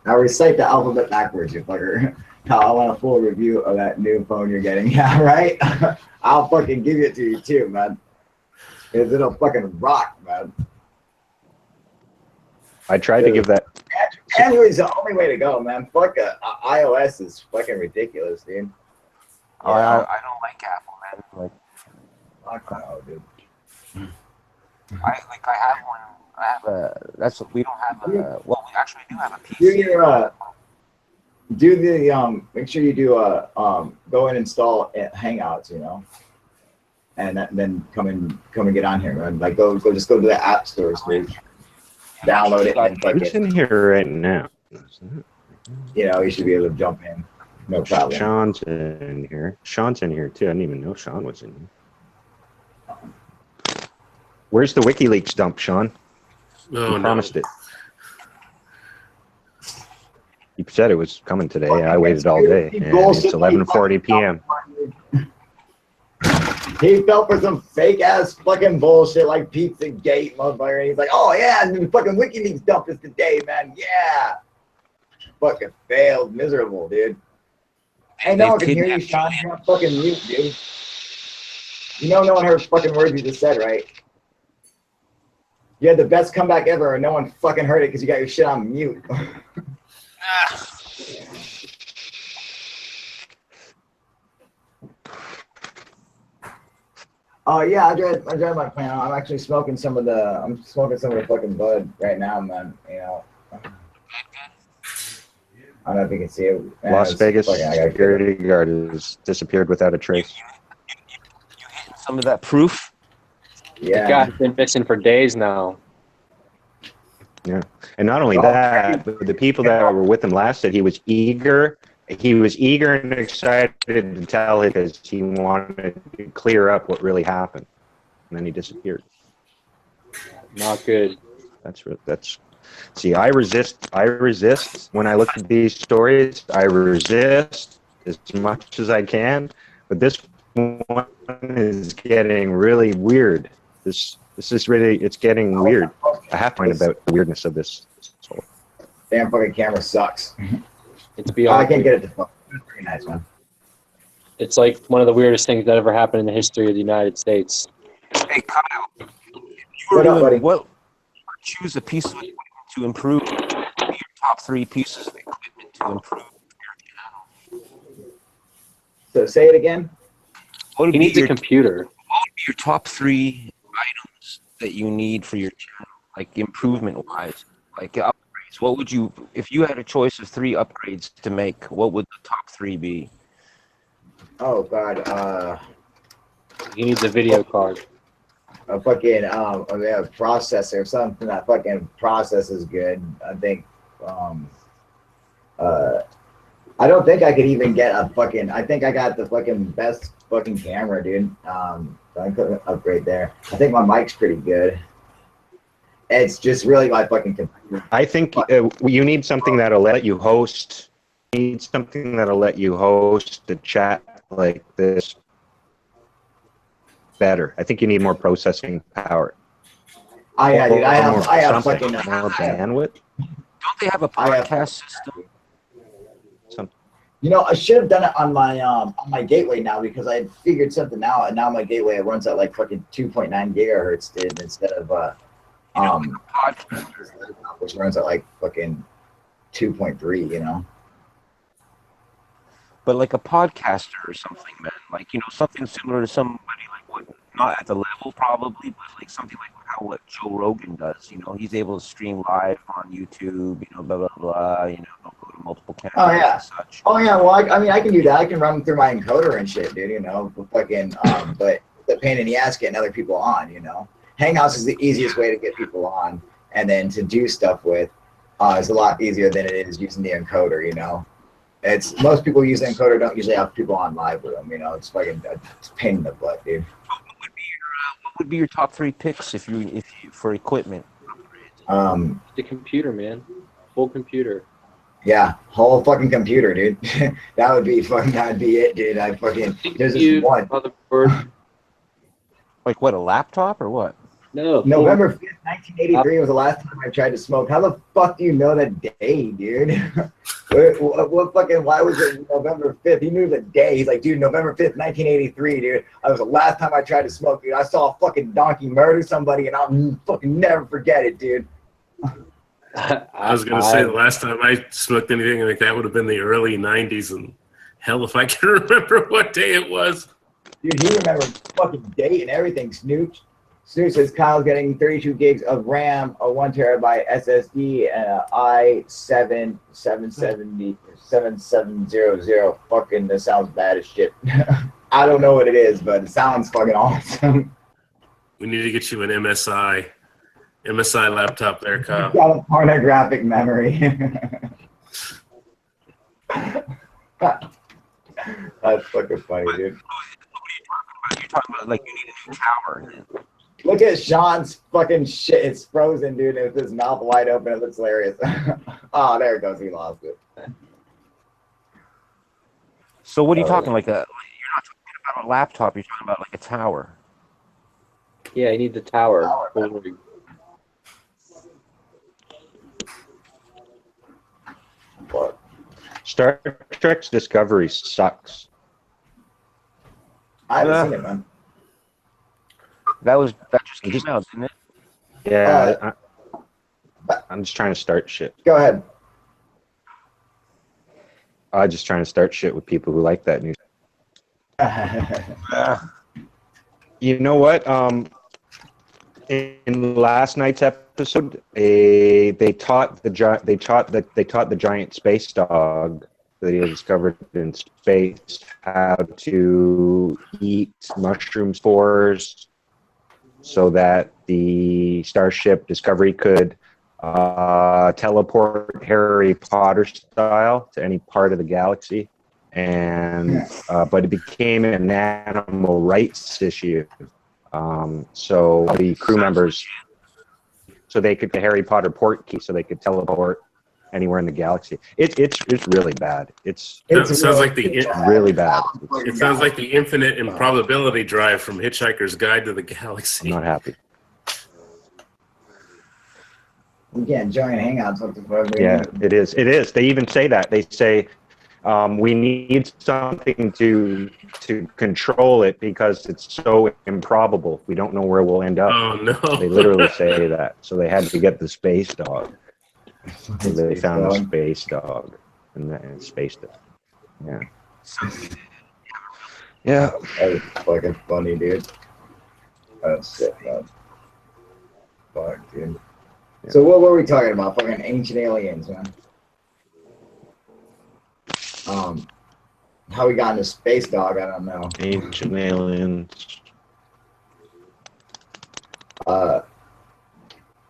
Now recite the alphabet backwards, you fucker. Now I want a full review of that new phone you're getting. Yeah, right? I'll fucking give it to you too, man. Because it'll fucking rock, man. I tried to give that. Android's the only way to go, man. Fuck iOS is fucking ridiculous, dude. Oh, I don't like Apple, man. Like, Fuck no, dude. I have one. That's we don't have a. Well, we actually do have a PC. Do the make sure you do go and install Hangouts, you know, and then come and get on here, man. Like go just go to the app stores, dude. Download it and Who's in here right now? You know, you should be able to jump in. No problem. Sean's in here. Sean's in here too. I didn't even know Sean was in here. Where's the WikiLeaks dump, Sean? Oh, you promised it. You said it was coming today. I waited all day, and it's 11:40 p.m. He fell for some fake ass fucking bullshit like Pizza Gate, motherfucker. And he's like, "Oh yeah, and the fucking WikiLeaks dump is today, man. Yeah." Fucking failed, miserable, dude. Hey, no one can hear you, Sean. You're on fucking mute, dude. You know, no one heard fucking words you just said, right? You had the best comeback ever, and no one fucking heard it because you got your shit on mute. Oh yeah, I drive my plan. I'm actually smoking some of the fucking bud right now, man. You know. I don't know if you can see it. Man, Las Vegas security guard has disappeared without a trace. You hitting some of that proof? Yeah. The guy's been missing for days now. Yeah. And not only that, but the people that were with him last said he was eager. He was eager and excited to tell it because he wanted to clear up what really happened. And then he disappeared. Not good. That's see, I resist when I look at these stories. I resist as much as I can, but this one is getting really weird. This is really, it's getting weird. I have to find about the weirdness of this. Damn fucking camera sucks. It's beyond. I can't get it to focus. It's pretty nice, man. It's like one of the weirdest things that ever happened in the history of the United States. Hey Kyle, what choose a piece of equipment to improve your top 3 pieces of equipment to improve your channel? So say it again. He needs a computer. What would be your top 3 items that you need for your channel, like improvement wise, like upgrades? What would you, if you had a choice of 3 upgrades to make, what would the top 3 be? Oh God, he needs a video card. A fucking a processor, something that fucking processes good. I think I don't think I could even get a fucking, I think I got the fucking best fucking camera, dude. So I couldn't upgrade there. I think my mic's pretty good. It's just really my fucking computer. I think you need something that'll let you host. You need something that'll let you host the chat like this better. I think you need more processing power. Yeah, dude. I have fucking more bandwidth. Don't they have a podcast system? You know, I should have done it on my gateway now because I had figured something out, and now my gateway runs at like fucking 2.9 gigahertz, dude, instead of which runs at like fucking 2.3, you know. But like a podcaster or something, man, like, you know, something similar to somebody like what, not at the level probably, but like something like what Joe Rogan does. You know, he's able to stream live on YouTube, you know, blah blah blah, you know, go to multiple cameras and such. Oh yeah, well I mean I can do that. I can run through my encoder and shit, dude, you know, fucking but the pain in the ass getting other people on, you know. Hangouts is the easiest way to get people on, and then to do stuff with is a lot easier than it is using the encoder, you know. It's most people use the encoder don't usually have people on live with them, you know. It's fucking it's a pain in the butt, dude. What would be your top 3 picks if you for equipment? The computer, man, full computer. Yeah, whole fucking computer, dude. That would be it, dude. I fucking there's this one. Like what, a laptop or what? No. November 5th, 1983 was the last time I tried to smoke. How the fuck do you know that day, dude? what fucking, why was it November 5th? He knew the day. He's like, dude, November 5th, 1983, dude. That was the last time I tried to smoke, dude. I saw a fucking donkey murder somebody, and I'll fucking never forget it, dude. I was going to say the last time I smoked anything like that would have been the early 90s, and hell if I can remember what day it was. Dude, he remembered fucking date and everything, Snooch. Stu says Kyle's getting 32 gigs of RAM, a 1 terabyte SSD, and an i7 7700. Fucking, this sounds bad as shit. I don't know what it is, but it sounds fucking awesome. We need to get you an MSI laptop there, Kyle. Got a pornographic memory. That's fucking funny, dude. You're talking about like you need a new tower. Look at Sean's fucking shit. It's frozen, dude. With his mouth wide open, it looks hilarious. Oh, there it goes. He lost it. So what are you talking like a? You're not talking about a laptop. You're talking about like a tower. Yeah, you need the tower. What? Star Trek's Discovery sucks. I haven't seen it, man. That just came out, didn't it? Yeah, I'm just trying to start shit. Go ahead. I'm just trying to start shit with people who like that news. You know what? In last night's episode, they taught the giant space dog that he discovered in space how to eat mushroom spores, so that the Starship Discovery could teleport Harry Potter style to any part of the galaxy, and but it became an animal rights issue. So the crew members, so they could get Harry Potter port key, so they could teleport anywhere in the galaxy. It's really bad. It sounds like really bad. It sounds like the infinite improbability drive from Hitchhiker's Guide to the Galaxy. I'm not happy. You can't join Hangouts with the fuck. Yeah, it is. It is. They even say that. They say we need something to control it because it's so improbable. We don't know where we'll end up. Oh no! They literally say that. So they had to get the space dog. So they found the space dog and spaced it. Yeah. Yeah. That's fucking funny, dude. That's sick, man. Fuck, dude. Yeah. So what were we talking about? Fucking ancient aliens, man. How we got into space dog, I don't know. Ancient aliens.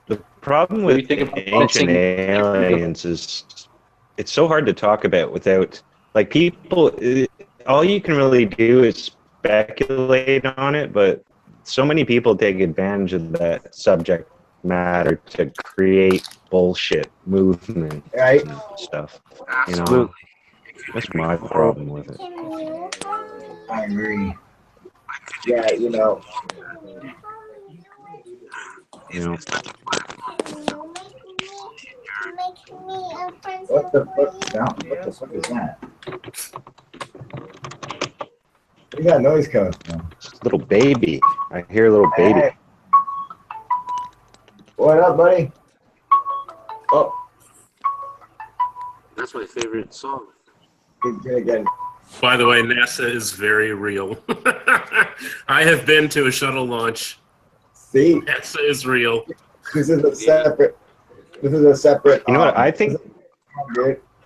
The problem with ancient aliens is it's so hard to talk about without, like, people, all you can really do is speculate on it, but so many people take advantage of that subject matter to create bullshit movement and stuff. You know, that's my problem with it. I agree. Yeah, you know. What the fuck? What the fuck is that? You got noise coming from? Little baby. I hear a little baby. Hey. What up, buddy? Oh. That's my favorite song. Again. By the way, NASA is very real. I have been to a shuttle launch. See? NASA is real. This is a separate. This is a separate. You know what? I think.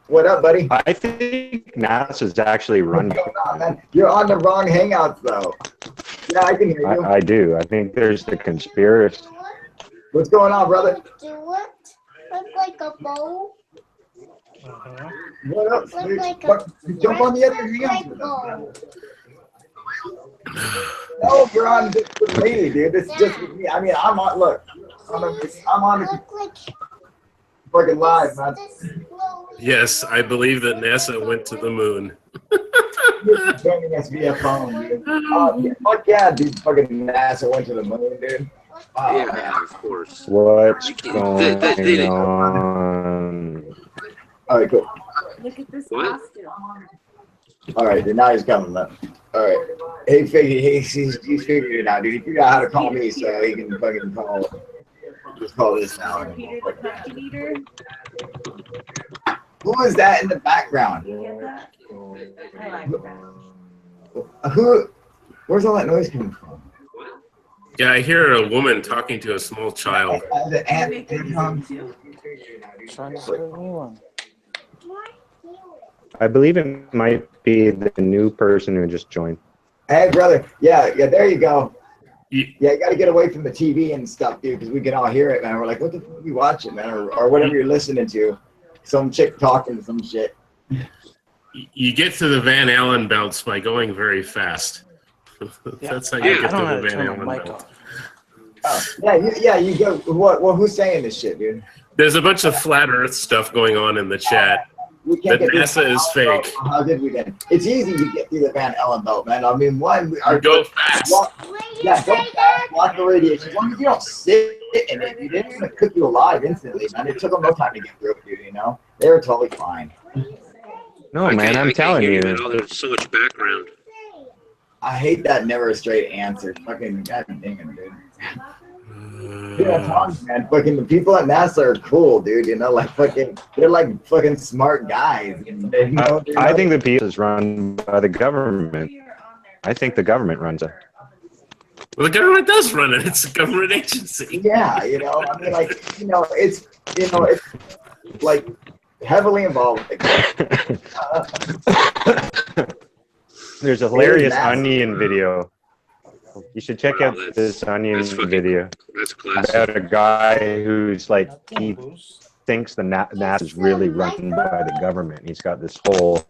What up, buddy? I think NASA's actually run. What's going on, man? You're on the wrong Hangouts, though. Yeah, I can hear you. I do. I think there's the conspiracy. What's going on, brother? Do it look like a bow? What up? Jump on the other Hangouts with us. No, you're on this with me, dude. This is just with me. I mean, I'm on. Look, I'm on the fucking live, man. Yes, I believe that NASA went to the moon. You're joining us via phone, dude. Yeah, fuck yeah, dude. Fucking NASA went to the moon, dude. Oh, Yeah, man. of course. What's going on? All right, cool. Look at this What? costume. All right, dude. Now he's coming, man. All right. He figured he's figured it out, dude. He figured out how to call me, so he can fucking call. Just call this now. Peter the Cookie Eater. Who is that in the background? You get that? I like that. Who? Where's all that noise coming from? Yeah, I hear a woman talking to a small child. The ant Trying to start a new one. I believe it might be the new person who just joined. Hey, brother. Yeah, there you go. Ye- Yeah, you got to get away from the TV and stuff, dude, because we can all hear it, man. We're like, what the fuck are you watching, man? Or whatever you're listening to. Some chick talking some shit. You get to the Van Allen belts by going very fast. That's how you I get to don't know how the to Van turn Allen my mic belt. off. Oh, yeah, you go. What? Well, who's saying this shit, dude? There's a bunch of flat Earth stuff going on in the chat. We can't That get NASA is fake. How did we then? It's easy to get through the Van Allen belt, man. I mean, one, You go fast. Yeah, go fast, block the radiation. As long as you don't sit in it, dude, it's gonna cook you alive instantly, man. It took them no time to get through it, dude. You know, they were totally fine. No, man, I'm telling you. There's so much background. I hate that never a straight answer. Fucking god dang it, dude. Yeah, I'm telling you, man. Fucking the people at NASA are cool, dude. You know, like fucking, they're like fucking smart guys. They know, I think the piece is run by the government. I think the government runs it. Well, the government does run it. It's a government agency. yeah, you know, I mean, like, it's like heavily involved. There's a hilarious massive. Onion video. You should check out this Onion video That's classic. about a guy who's like, he thinks the NASA is really run by the government. He's got this whole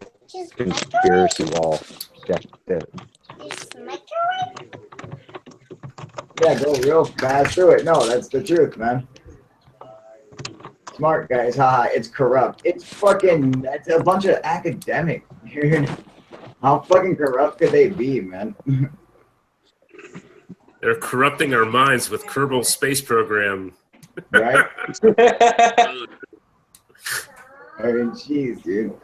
conspiracy wall. Check it. Yeah, go real fast through it. No, that's the truth, man. Smart guys, haha, it's corrupt. It's a bunch of academics. How fucking corrupt could they be, man? They're corrupting our minds with Kerbal Space Program. Right? I mean, jeez, dude.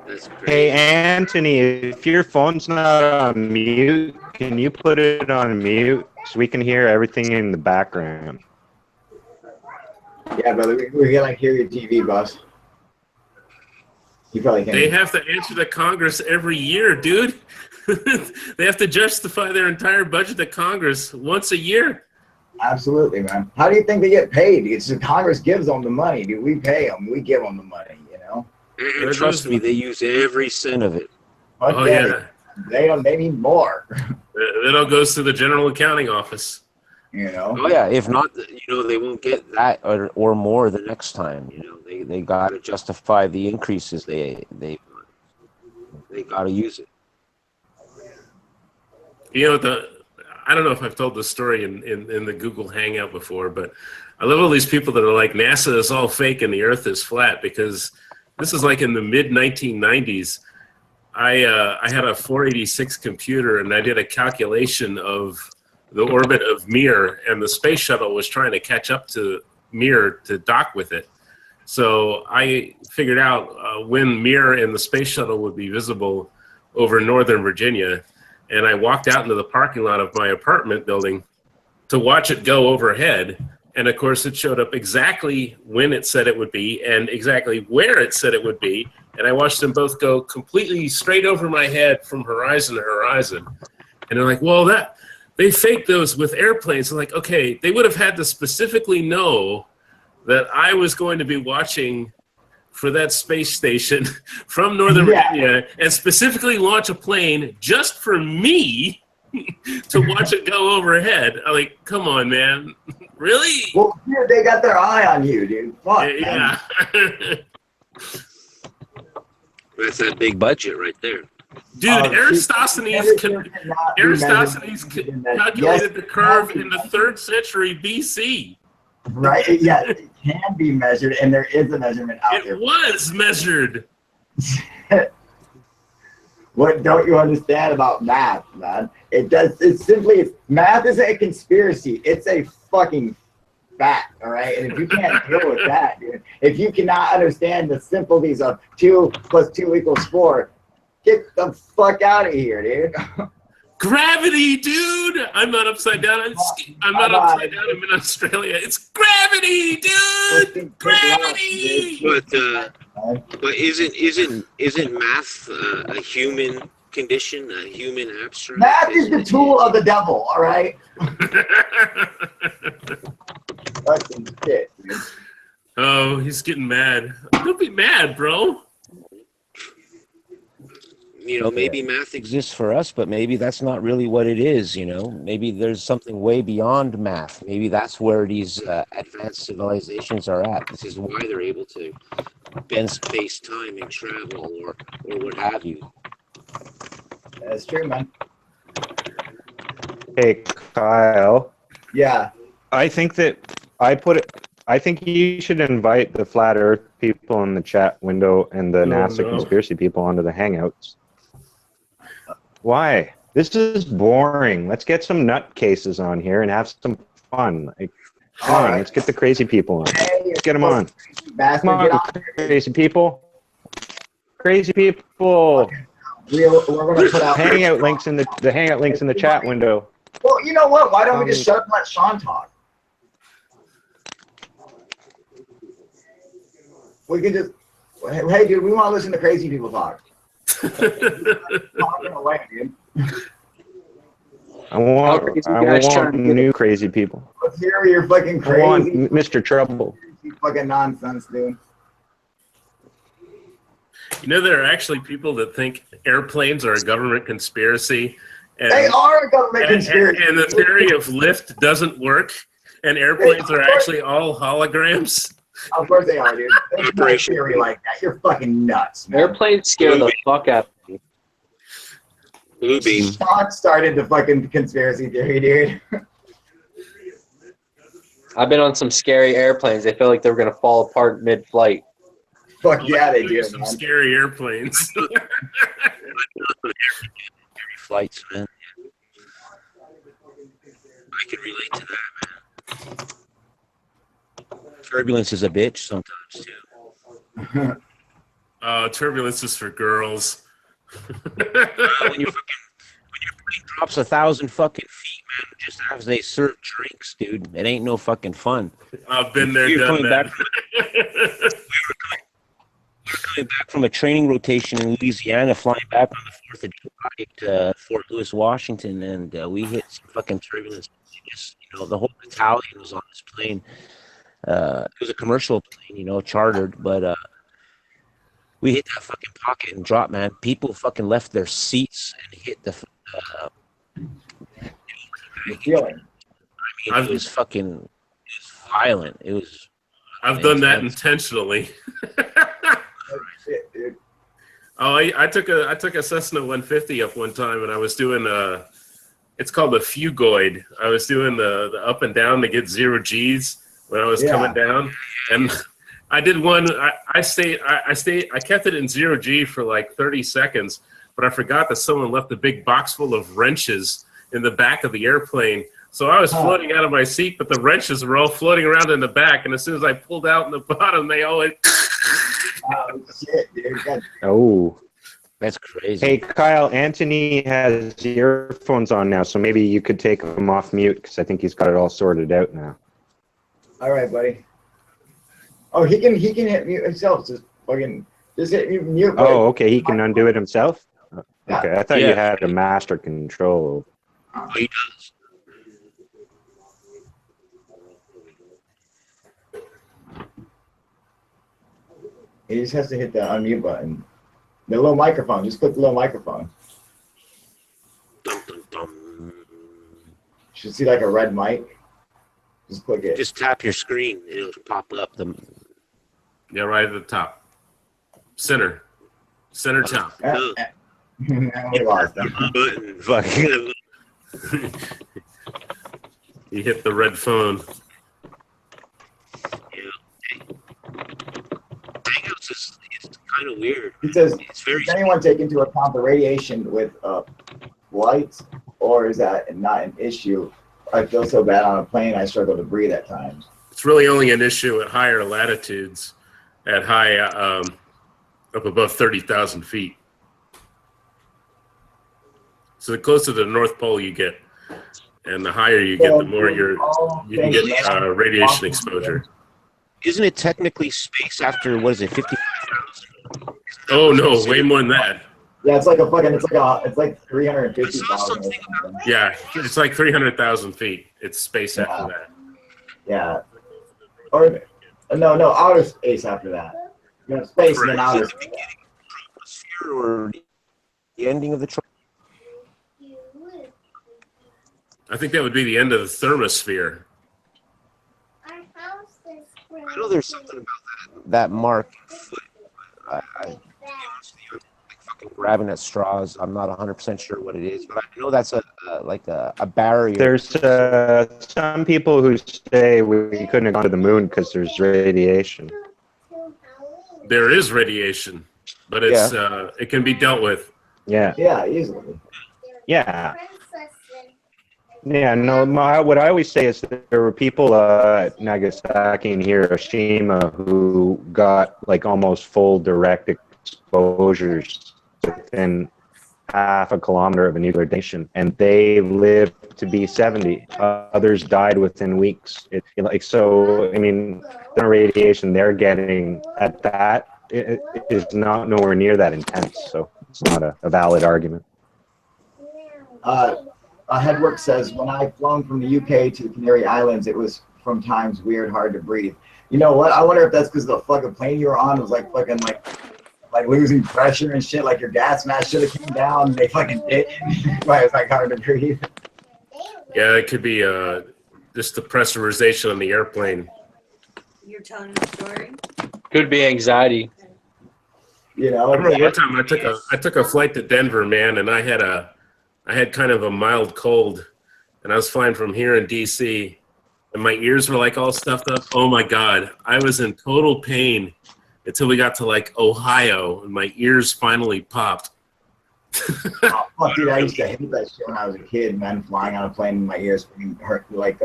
That's great. Hey, Anthony, if your phone's not on mute, can you put it on mute so we can hear everything in the background? Yeah, brother, we're gonna hear your TV, boss. You probably can't. They have to answer to Congress every year, dude. They have to justify their entire budget to Congress once a year. Absolutely, man. How do you think they get paid? It's just Congress gives them the money, dude. We pay them. We give them the money, you know? And trust me, they use every cent of it. But Oh, yeah. They need more, It all goes to the General Accounting Office. you know? Oh yeah, if not, they won't get that or more the next time. They got to justify the increases. They got to use it. I don't know if I've told this story in the Google Hangout before, but I love all these people that are like, NASA is all fake and the Earth is flat, because this is like in the mid 1990s. I had a 486 computer and I did a calculation of the orbit of Mir, and the space shuttle was trying to catch up to Mir to dock with it. So I figured out when Mir and the space shuttle would be visible over Northern Virginia, and I walked out into the parking lot of my apartment building to watch it go overhead. And of course, it showed up exactly when it said it would be and exactly where it said it would be. And I watched them both go completely straight over my head from horizon to horizon. And they're like, well, they faked those with airplanes. I'm like, okay, they would have had to specifically know that I was going to be watching for that space station from Northern Virginia and specifically launch a plane just for me to watch it go overhead. I'm like, come on, man. Really? Well, dude, they got their eye on you, dude. Fuck, Yeah. That's that big budget right there. Dude, Aristophanes calculated the curve in the 3rd century BC. Right? Yeah, it can be measured, and there is a measurement out there. It was measured. What don't you understand about math, man? Math isn't a conspiracy. It's a fucking fact, all right? And if you can't deal with that, dude, if you cannot understand the simplicities of 2 + 2 = 4, get the fuck out of here, dude. Gravity, dude! I'm not upside down. I'm not upside down. I'm in Australia. It's gravity, dude! Gravity! But isn't math a human condition, a human abstract. Math is the tool of the devil, all right? Fucking shit, dude. Oh, he's getting mad. Don't be mad, bro. You know, maybe math exists for us, but maybe that's not really what it is, you know? Maybe there's something way beyond math. Maybe that's where these advanced civilizations are at. This is why they're able to bend space, time, and travel, or what have you. That's true, man. Hey, Kyle. Yeah. I think you should invite the flat Earth people in the chat window and the NASA conspiracy people onto the Hangouts. Why? This is boring. Let's get some nutcases on here and have some fun. Like, come on, let's get the crazy people on. Let's get them on. Come on, crazy people. Crazy people. We're gonna put out Hangout links in the Hangout links in the chat window. Well, you know what? Why don't we just shut up and let Sean talk? We can just, hey, dude, we want to listen to crazy people talk. Talking away, dude. I want new crazy people. Let's hear your fucking crazy. I want Mr. Trouble. Fucking nonsense, dude. You know, there are actually people that think airplanes are a government conspiracy. And, They are a government conspiracy. And the theory of lift doesn't work, and airplanes are actually all holograms. Of course they are, dude. There's no theory like that. You're fucking nuts, man. Airplanes scare the fuck out of me. Blue beam. Sean started the fucking conspiracy theory, dude. I've been on some scary airplanes. They feel like they were gonna fall apart mid-flight. Fuck yeah, they do, Some man. scary airplanes. Flights, man. I can relate to that, man. Turbulence is a bitch sometimes too. Turbulence is for girls. When your plane drops 1,000 fucking feet, man, just as they serve drinks, dude, it ain't no fucking fun. I've been there, done that. We were coming back from a training rotation in Louisiana, flying back on the 4th of July to Fort Lewis, Washington, and we hit some fucking turbulence. Just, you know, the whole battalion was on this plane. It was a commercial plane, you know, chartered, but we hit that fucking pocket and dropped, man. People fucking left their seats and hit the. Feeling. I mean, it was violent. It was. I've done that intentionally. Shit, dude. Oh, I took a Cessna 150 up one time, and I was doing it's called the fugoid. I was doing the up and down to get 0 G's when I was coming down, and I did one. I kept it in 0 G for like 30 seconds, but I forgot that someone left a big box full of wrenches in the back of the airplane. So I was floating out of my seat, but the wrenches were all floating around in the back, and as soon as I pulled out in the bottom, they all went. Oh shit, dude. God. Oh. That's crazy. Hey, Kyle, Anthony has earphones on now, so maybe you could take him off mute because I think he's got it all sorted out now. All right, buddy. Oh, he can hit mute himself. Just hit mute. Buddy. Oh, okay. He can undo it himself? Yeah. Okay, I thought you had a master control. Oh, he does. He just has to hit the unmute button. The little microphone. Just click the little microphone. Dum, dum, dum. You should see like a red mic. Just click it. Just tap your screen. It'll pop up. Yeah, right at the top. Center top. We lost them. Button. Fucking. You hit the red phone. Hangouts is kind of weird. He says, It's very. does anyone take into account the radiation with lights, or is that not an issue? I feel so bad on a plane, I struggle to breathe at times. It's really only an issue at higher latitudes, at high up above 30,000 feet. So the closer to the North Pole you get, and the higher you get, the more you can get radiation exposure. Isn't it technically space after, what is it, 55,000? Oh, no, way more than that. Yeah, it's like a fucking. It's like 350,000 or something. Yeah, it's like 300,000 feet. It's space after that. Yeah. Or no, outer space after that. You know, space and then outer Is it the space. beginning of the troposphere or the ending of the troposphere? I think that would be the end of the thermosphere. Our house is I know there's something about that mark. I like fucking grabbing at straws. I'm not 100% sure what it is, but I know that's like a barrier. There's some people who say we couldn't have gone to the moon because there's radiation. There is radiation, but it's it can be dealt with. Yeah. Yeah, easily. Yeah. Yeah, no, what I always say is that there were people at Nagasaki and Hiroshima who got like almost full direct exposures within half a kilometer of a nuclear detonation, and they lived to be 70. Others died within weeks. So, I mean, the radiation they're getting at that is not nowhere near that intense, so it's not a valid argument. Headwork says, when I flown from the UK to the Canary Islands, it was from times weird, hard to breathe. You know what? I wonder if that's because the fucking plane you were on was like fucking like losing pressure and shit. Like your gas mask should have came down. And they fucking didn't. Why it's like hard to breathe. Yeah, it could be just the pressurization on the airplane. You're telling the story? Could be anxiety. You know. I remember one time I took a flight to Denver, man, and I had kind of a mild cold, and I was flying from here in DC, and my ears were like all stuffed up. Oh my God, I was in total pain until we got to like Ohio, and my ears finally popped. Oh, fuck, dude, I used to hate that shit when I was a kid, man. Flying on a plane, and my ears hurt like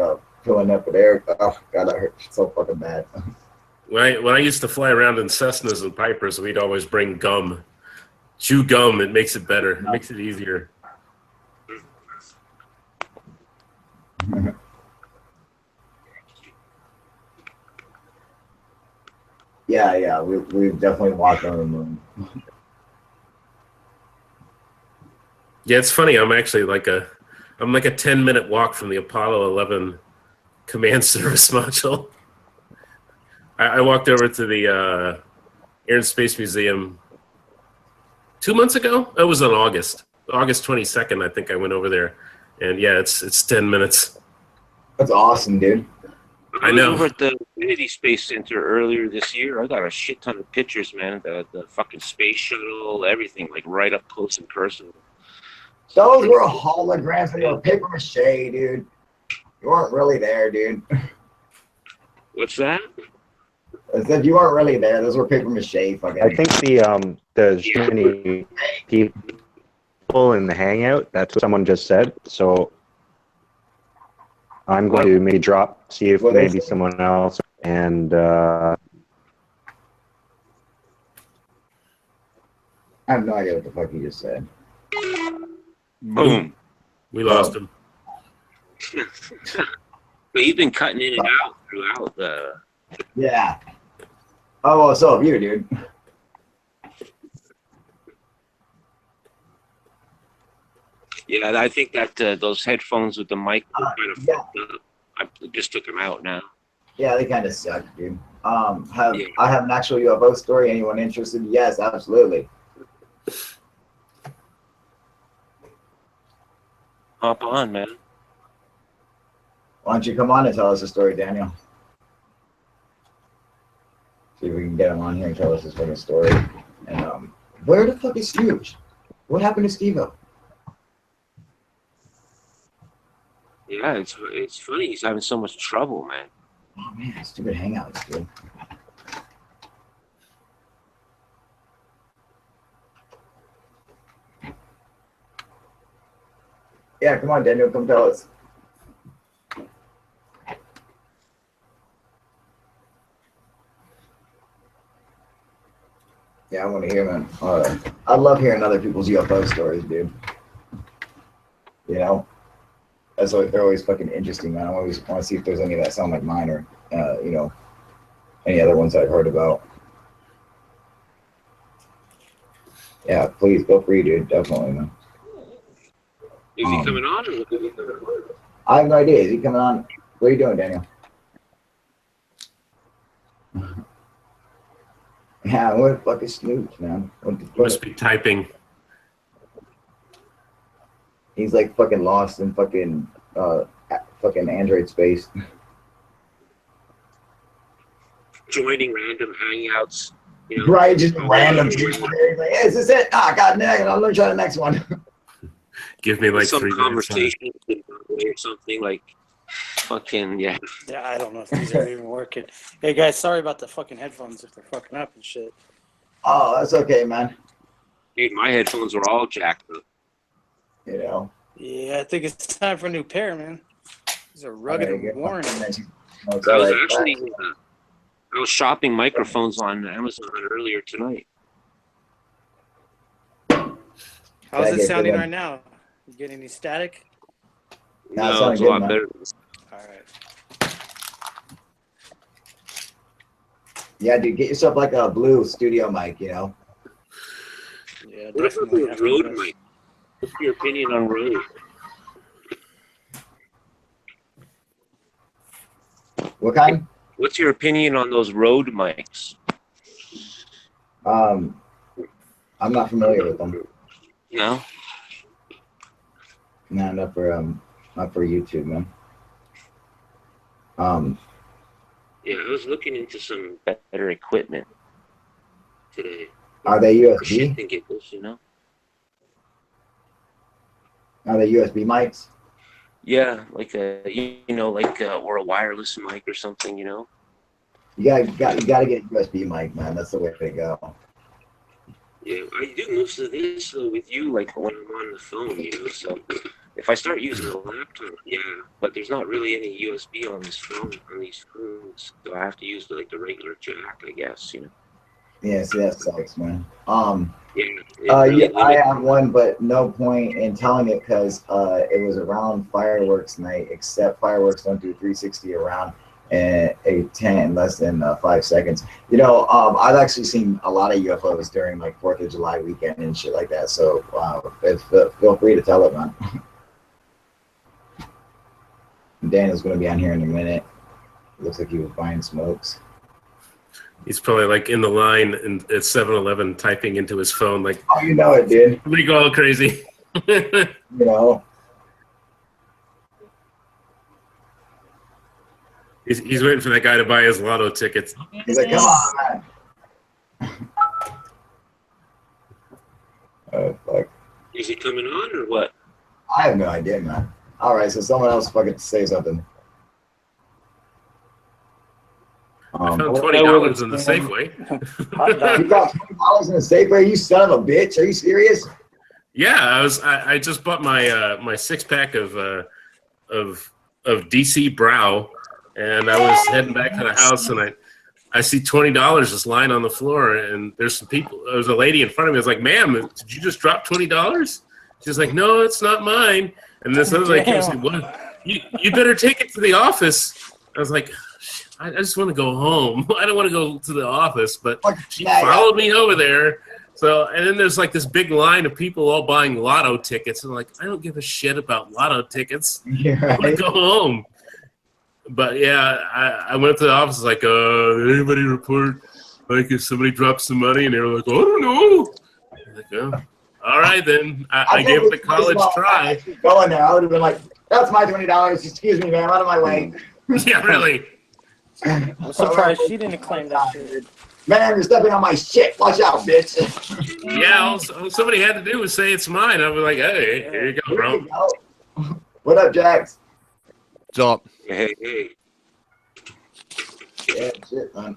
filling up with air. Oh God, that hurt so fucking bad. When I used to fly around in Cessnas and Pipers, we'd always bring gum. Chew gum, it makes it better. It makes it easier. Yeah, we've definitely walked on the moon. Yeah, it's funny. I'm like a 10-minute walk from the Apollo 11 command service module. I walked over to the Air and Space Museum 2 months ago. It was on August 22nd. I think I went over there, and yeah, it's 10 minutes. That's awesome, dude. I know. Over at the Kennedy Space Center earlier this year, I got a shit ton of pictures, man. The fucking space shuttle, everything, like right up close and personal. Those were holograms and they were paper mache, dude. You weren't really there, dude. What's that? I said you weren't really there. Those were paper mache, fucking. I think there's too many people in the hangout. That's what someone just said. So I'm going to maybe see if maybe someone else, and I have no idea what the fuck he just said. Boom. We lost him. But you've been cutting in and out throughout the. Yeah. Oh, well, so have you, dude. Yeah, I think that those headphones with the mic were kind of fucked up. I just took them out now. Yeah, they kind of suck, dude. I have an actual UFO story. Anyone interested? Yes, absolutely. Hop on, man. Why don't you come on and tell us a story, Daniel? See if we can get him on here and tell us his fucking story. And where the fuck is Steve? What happened to Steve-O? Yeah, it's funny. He's having so much trouble, man. Oh man, stupid hangouts, dude. Yeah, come on, Daniel, come tell us. Yeah, I want to hear, man. I love hearing other people's UFO stories, dude. You know, they're always fucking interesting, man. I always want to see if there's any that sound like mine or, you know, any other ones I've heard about. Yeah, please go free, dude. Definitely, man. Is he coming on? Or I have no idea. Is he coming on? What are you doing, Daniel? Yeah, what the fuck is Snooch, man? What the fuck? Must be typing. He's like fucking lost in fucking Android space. joining random hangouts? You know, Right, just random people. Like, hey, is this it? Ah, God, no, I'm gonna try the next one. Give me like some 3 minutes. conversation or something like fucking yeah. Yeah, I don't know if these are even working. Hey guys, sorry about the fucking headphones if they're fucking up and shit. Oh, that's okay, man. Dude, my headphones were all jacked up. You know. Yeah, I think it's time for a new pair, man. These are rugged and worn. I I was shopping microphones on Amazon earlier tonight. How's it sounding right now? You getting any static? No, it's a lot better. All right. Yeah, dude, get yourself like a blue studio mic, you know. Yeah, definitely. Rode mic. What's your opinion on Rode? What kind? What's your opinion on those Rode mics? I'm not familiar with them. No? No, not for YouTube, man. Yeah, I was looking into some better equipment today. Are they USB? Shit can get this, you know? Are they USB mics? Yeah, like or a wireless mic or something, you know? You gotta get a USB mic, man. That's the way to go. Yeah, I do most of this though with you, like when I'm on the phone, you know. So if I start using the laptop, yeah, but there's not really any USB on this phone, on these phones, so I have to use the regular jack, I guess, you know. Yeah, see, that sucks, man. Yeah, I have one, but no point in telling it because it was around fireworks night. Except fireworks don't do 360 around and a 10 in less than 5 seconds. You know, I've actually seen a lot of UFOs during like 4th of July weekend and shit like that. So feel free to tell it, man. Daniel's gonna be on here in a minute. Looks like he was buying smokes. He's probably like in the line at 7-Eleven typing into his phone like, oh, you know it, dude. We go all crazy. You know. He's waiting for that guy to buy his lotto tickets. He's like, come on, man. Oh, fuck. Is he coming on or what? I have no idea, man. All right, so someone else fucking say something. I found $20 in the Safeway. You got $20 in the Safeway? You son of a bitch! Are you serious? Yeah, I just bought my my 6-pack of DC Brow, and I was heading back to the house, and I see $20 just lying on the floor, and there's some people. There was a lady in front of me. I was like, "Ma'am, did you just drop $20?" She's like, "No, it's not mine." And this other lady came and said, "What? You better take it to the office." I was like, I just want to go home. I don't want to go to the office, but she followed me over there. So, and then there's like this big line of people all buying lotto tickets. And I'm like, I don't give a shit about lotto tickets. Yeah, right. I want to go home. But yeah, I went to the office like, did anybody report like if somebody drops some money? And they were like, oh, I don't know. I'm like, oh, all right then. I gave it a college try. Going there, I would have been like, that's my $20. Excuse me, ma'am, out of my way. Yeah, really. I'm surprised she didn't claim that shit. Man, you're stepping on my shit. Watch out, bitch. Yeah, all somebody had to do was say it's mine. I was like, hey, here you go, bro. Go. What up, Jax? What's up? Hey. Yeah, shit, man.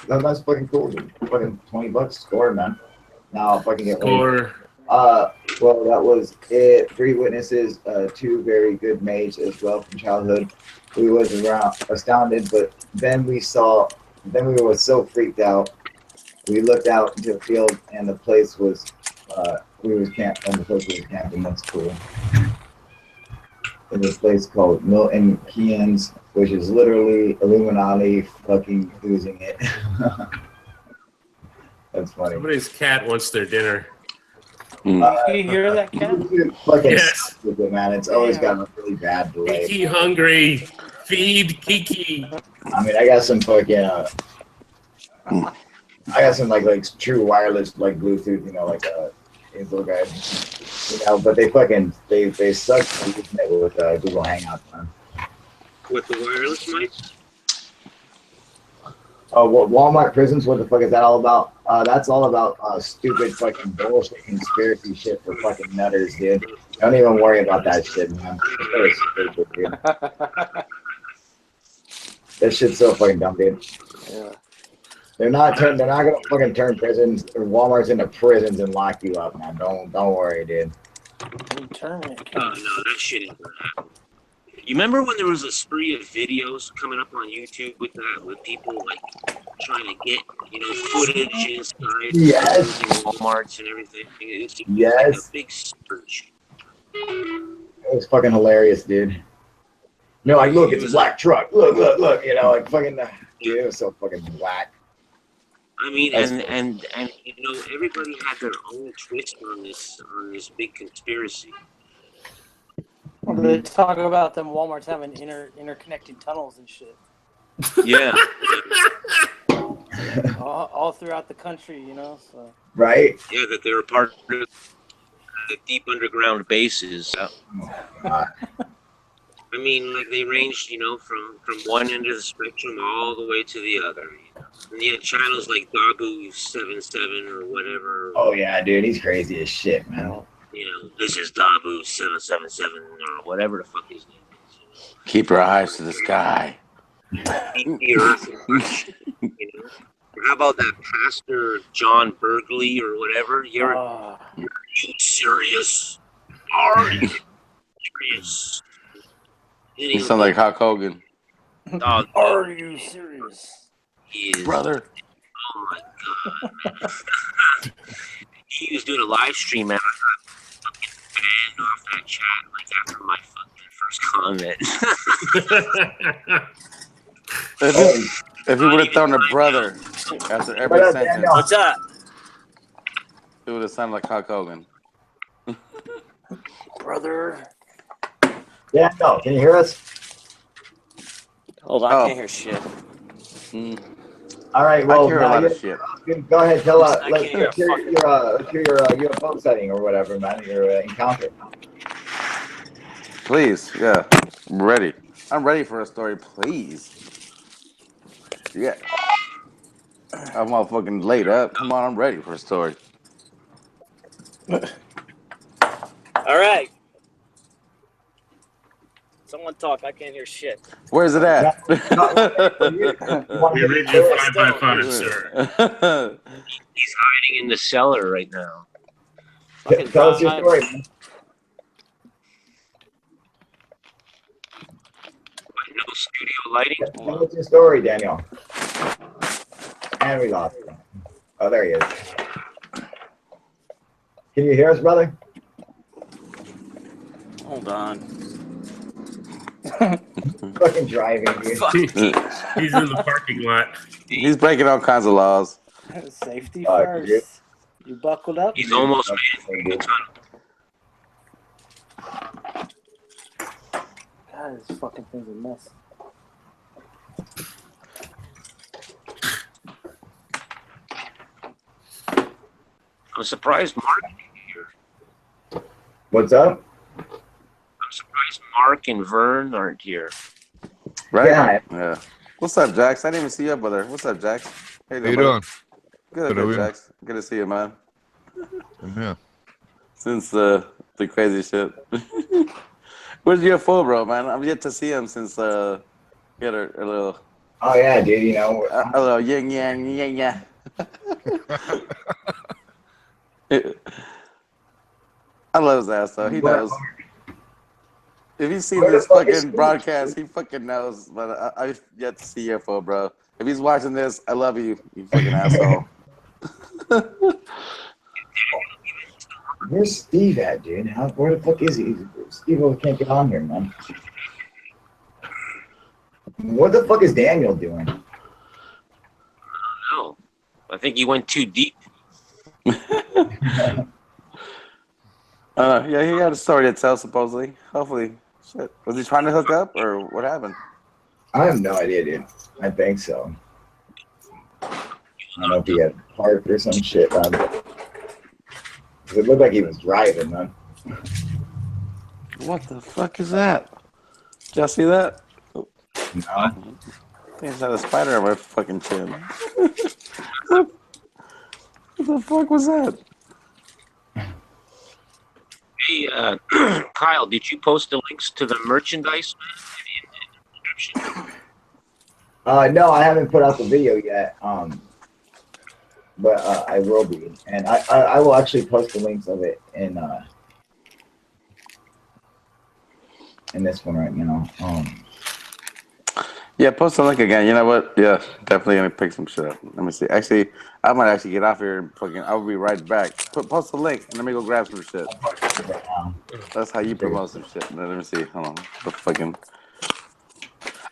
That's fucking cool, dude. Fucking $20 score, man. Now I'll fucking get Score. Well, that was it. 3 witnesses, 2 very good maids as well from childhood. We was around astounded, but then we were so freaked out. We looked out into the field, and the place was camping. That's cool. In this place called Milton Keynes, which is literally Illuminati fucking oozing it. That's funny. Somebody's cat wants their dinner. Can you hear that cat? Fucking Yes. with it, man. It's always got a really bad delay. Kiki hungry. Feed Kiki. I mean, I got some fucking. I got some like true wireless like Bluetooth, you know, like these little guys, you know. But they suck with Google Hangouts, man. With the wireless mic? Oh, what Walmart prisons? What the fuck is that all about? That's all about stupid fucking bullshit conspiracy shit for fucking nutters, dude. Don't even worry about that shit, man. It's stupid, dude. That shit's so fucking dumb, dude. Yeah. They're not gonna fucking turn prisons or Walmart's into prisons and lock you up, man. Don't worry, dude. Turn it. Oh no, that shit ain't gonna happen. You remember when there was a spree of videos coming up on YouTube with people like trying to get, you know, footage inside Yes. Walmarts and everything? It's Yes. like a big surge. It was fucking hilarious, dude. No, like, look, it's a black truck. Look, you know, like fucking, dude, it was so fucking whack. I mean, and you know, everybody had their own twist on this big conspiracy. Well, they talk about them Walmarts having interconnected tunnels and shit. Yeah. all throughout the country, you know. So. Right? Yeah, that they were part of the deep underground bases. Oh, God. I mean, like they ranged, you know, from one end of the spectrum all the way to the other. You know? And you had channels like Dabu 77 or whatever. Oh yeah, dude, he's crazy as shit, man. You know, this is Dabu 777 or whatever the fuck his name is. You know? Keep your eyes to the sky. The Earth, you know? How about that pastor John Bergley or whatever? Are you serious? Are you serious? You sound like Hulk Hogan. Oh, are you serious? He is, brother? Oh my god, man. He was doing a live stream, man. I got fucking banned off that chat like after my fucking first comment. If he would have thrown a brother after every sentence, what's up? It would have sounded like Hulk Hogan. Brother. Yeah, no. Can you hear us? Hold on, I can't hear shit. All right. Well, I hear a lot of shit. Go ahead. Tell let's hear your UFO sighting or whatever, man. Your encounter. Please, yeah, I'm ready. I'm ready for a story, please. Yeah, I'm all fucking laid up. Come on, I'm ready for a story. All right. Someone talk. I can't hear shit. Where's it at? We read you 5x5, sir. He's hiding in the cellar right now. Tell us your story, man. No studio lighting? Tell us your story, Daniel. And we lost him. Oh, there he is. Can you hear us, brother? Hold on. Fucking driving, dude. He's in the parking lot. He's breaking all kinds of laws. Safety first. Dude. You buckled up? He's almost made it. The tunnel. God, this fucking thing's a mess. I'm surprised Mark isn't here. What's up? I'm surprised Mark and Vern aren't here. Right? Yeah. What's up, Jax? I didn't even see you up there. What's up, Jax? How you doing? Good, Jax. Good to see you, man. Yeah. Since the crazy shit. Where's UFO, bro, man? I'm yet to see him since he had a little. Oh yeah, dude. You know. A little yin yang. I love his ass though. He knows. If he's seen this fucking broadcast, he fucking knows. But I've yet to see UFO, bro. If he's watching this, I love you, you fucking asshole. Where's Steve at, dude? Where the fuck is he? Steve can't get on here, man. What the fuck is Daniel doing? I don't know. I think he went too deep. Yeah, he got a story to tell, supposedly. Hopefully. Shit. Was he trying to hook up, or what happened? I have no idea, dude. I think so. I don't know if he had parked or some shit, man. It looked like he was driving, man. What the fuck is that? Did y'all see that? No. I think it's had a spider on my fucking chin. What the fuck was that? Hey, Kyle, did you post the links to the merchandise in the description? No, I haven't put out the video yet. But I will be, and I will actually post the links of it in this one right now. Yeah, post the link again. You know what? Yeah, definitely gonna pick some shit up. Let me see. Actually, I might actually get off here and fucking. I'll be right back. Post the link and let me go grab some shit. That's how you promote some shit. Let me see. Hold on. The fucking.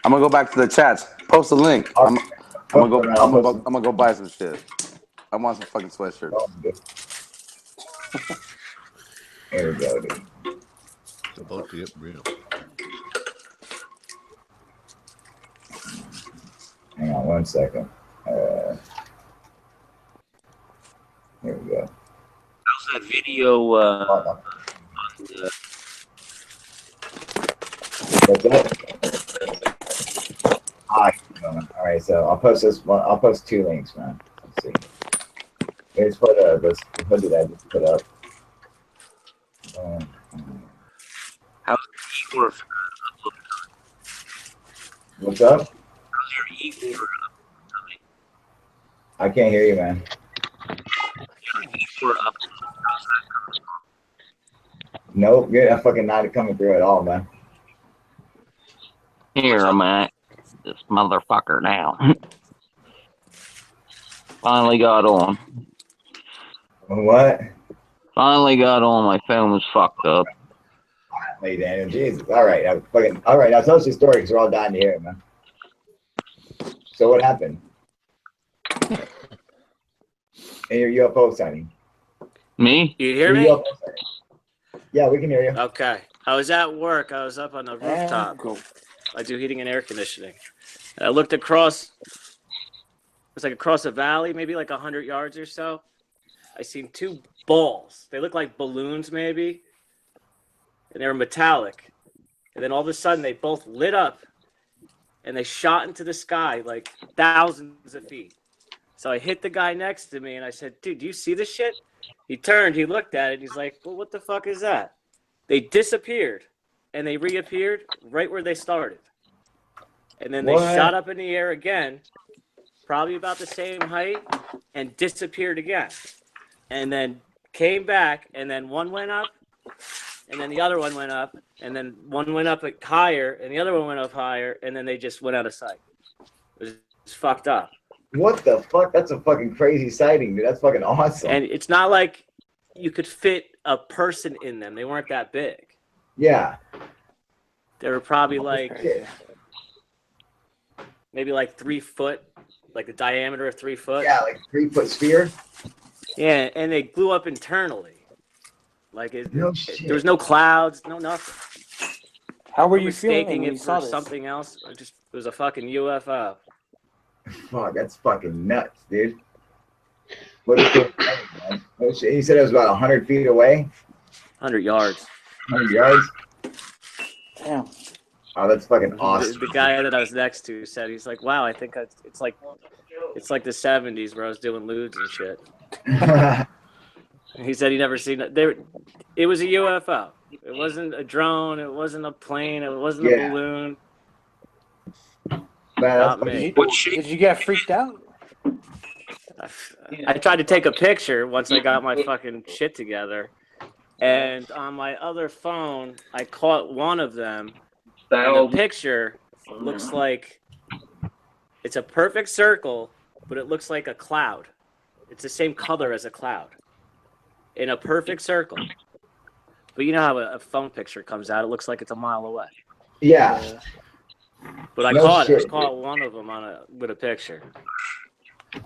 I'm gonna go back to the chats. Post the link. I'm gonna go buy some shit. I want some fucking sweatshirts. There we go, dude. It's about to get real. Hang on 1 second. Here we go. How's that video on the... What's that? All right, so I'll post this one. I'll post 2 links, man. Let's see. Here's for this hoodie that I just put up. How's your Igor? What's up? How's your Igor? I can't hear you, man. Igor up. Nope, you're not fucking not coming through at all, man. Here I'm at this motherfucker now. Finally got on. What? Finally got on. My phone was fucked up. Hey, Daniel, Jesus. All right, all right. Now tell us your story because we're all dying to hear it, man. So what happened? And your UFO sighting. Me? You hear me? Yeah, we can hear you. Okay. I was at work. I was up on the rooftop. I do heating and air conditioning. And I looked across. It was like across a valley, maybe like 100 yards or so. I seen 2 balls. They look like balloons, maybe. And they were metallic. And then all of a sudden, they both lit up. And they shot into the sky like thousands of feet. So I hit the guy next to me, and I said, dude, do you see this shit? He turned, he looked at it, he's like, well, what the fuck is that? They disappeared, and they reappeared right where they started. And then they shot up in the air again, probably about the same height, and disappeared again. And then came back, and then one went up, and then the other one went up, and then one went up higher, and the other one went up higher, and then they just went out of sight. It was fucked up. What the fuck? That's a fucking crazy sighting, dude. That's fucking awesome. And it's not like you could fit a person in them. They weren't that big. Yeah. They were probably like maybe like 3 foot, like the diameter of 3 foot. Yeah, like 3 foot sphere. Yeah, and they blew up internally. Like No shit. there was no clouds, no nothing. How were you mistaking feeling when it you saw for this? something else? It was a fucking UFO. Fuck, that's fucking nuts, dude. What is it, man? Oh, shit. He said it was about 100 feet away. 100 yards. 100 yards. Damn. Oh, that's fucking awesome. The guy that I was next to said, he's like, wow, I think it's like the 70s where I was doing lewds and shit. He said he never seen it. It was a UFO. It wasn't a drone. It wasn't a plane. It wasn't a balloon. Not me. Did you get freaked out? I tried to take a picture once I got my fucking shit together. And on my other phone, I caught one of them. And the picture looks like it's a perfect circle, but it looks like a cloud. It's the same color as a cloud in a perfect circle. But you know how a phone picture comes out, it looks like it's a mile away. Yeah. But I caught one of them with a picture.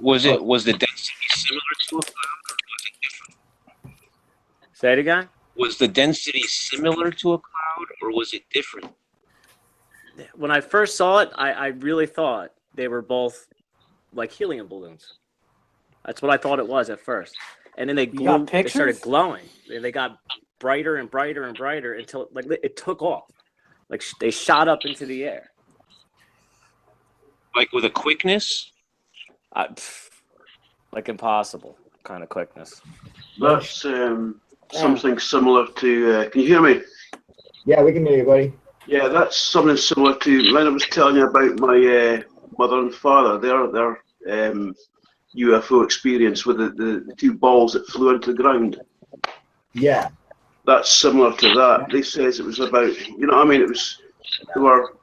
Was the density similar to a cloud, or was it Say it again. Was the density similar to a cloud, or was it different? When I first saw it, I really thought they were both like helium balloons. That's what I thought it was at first. And then they started glowing. And they got brighter and brighter and brighter until like it took off. Like they shot up into the air. Like with a quickness? Like impossible kind of quickness. That's something similar to. Can you hear me? Yeah, we can hear you, buddy. Yeah, that's something similar to when I was telling you about my mother and father. Their UFO experience with the two balls that flew into the ground. Yeah. That's similar to that. They says it was about, you know what I mean? They were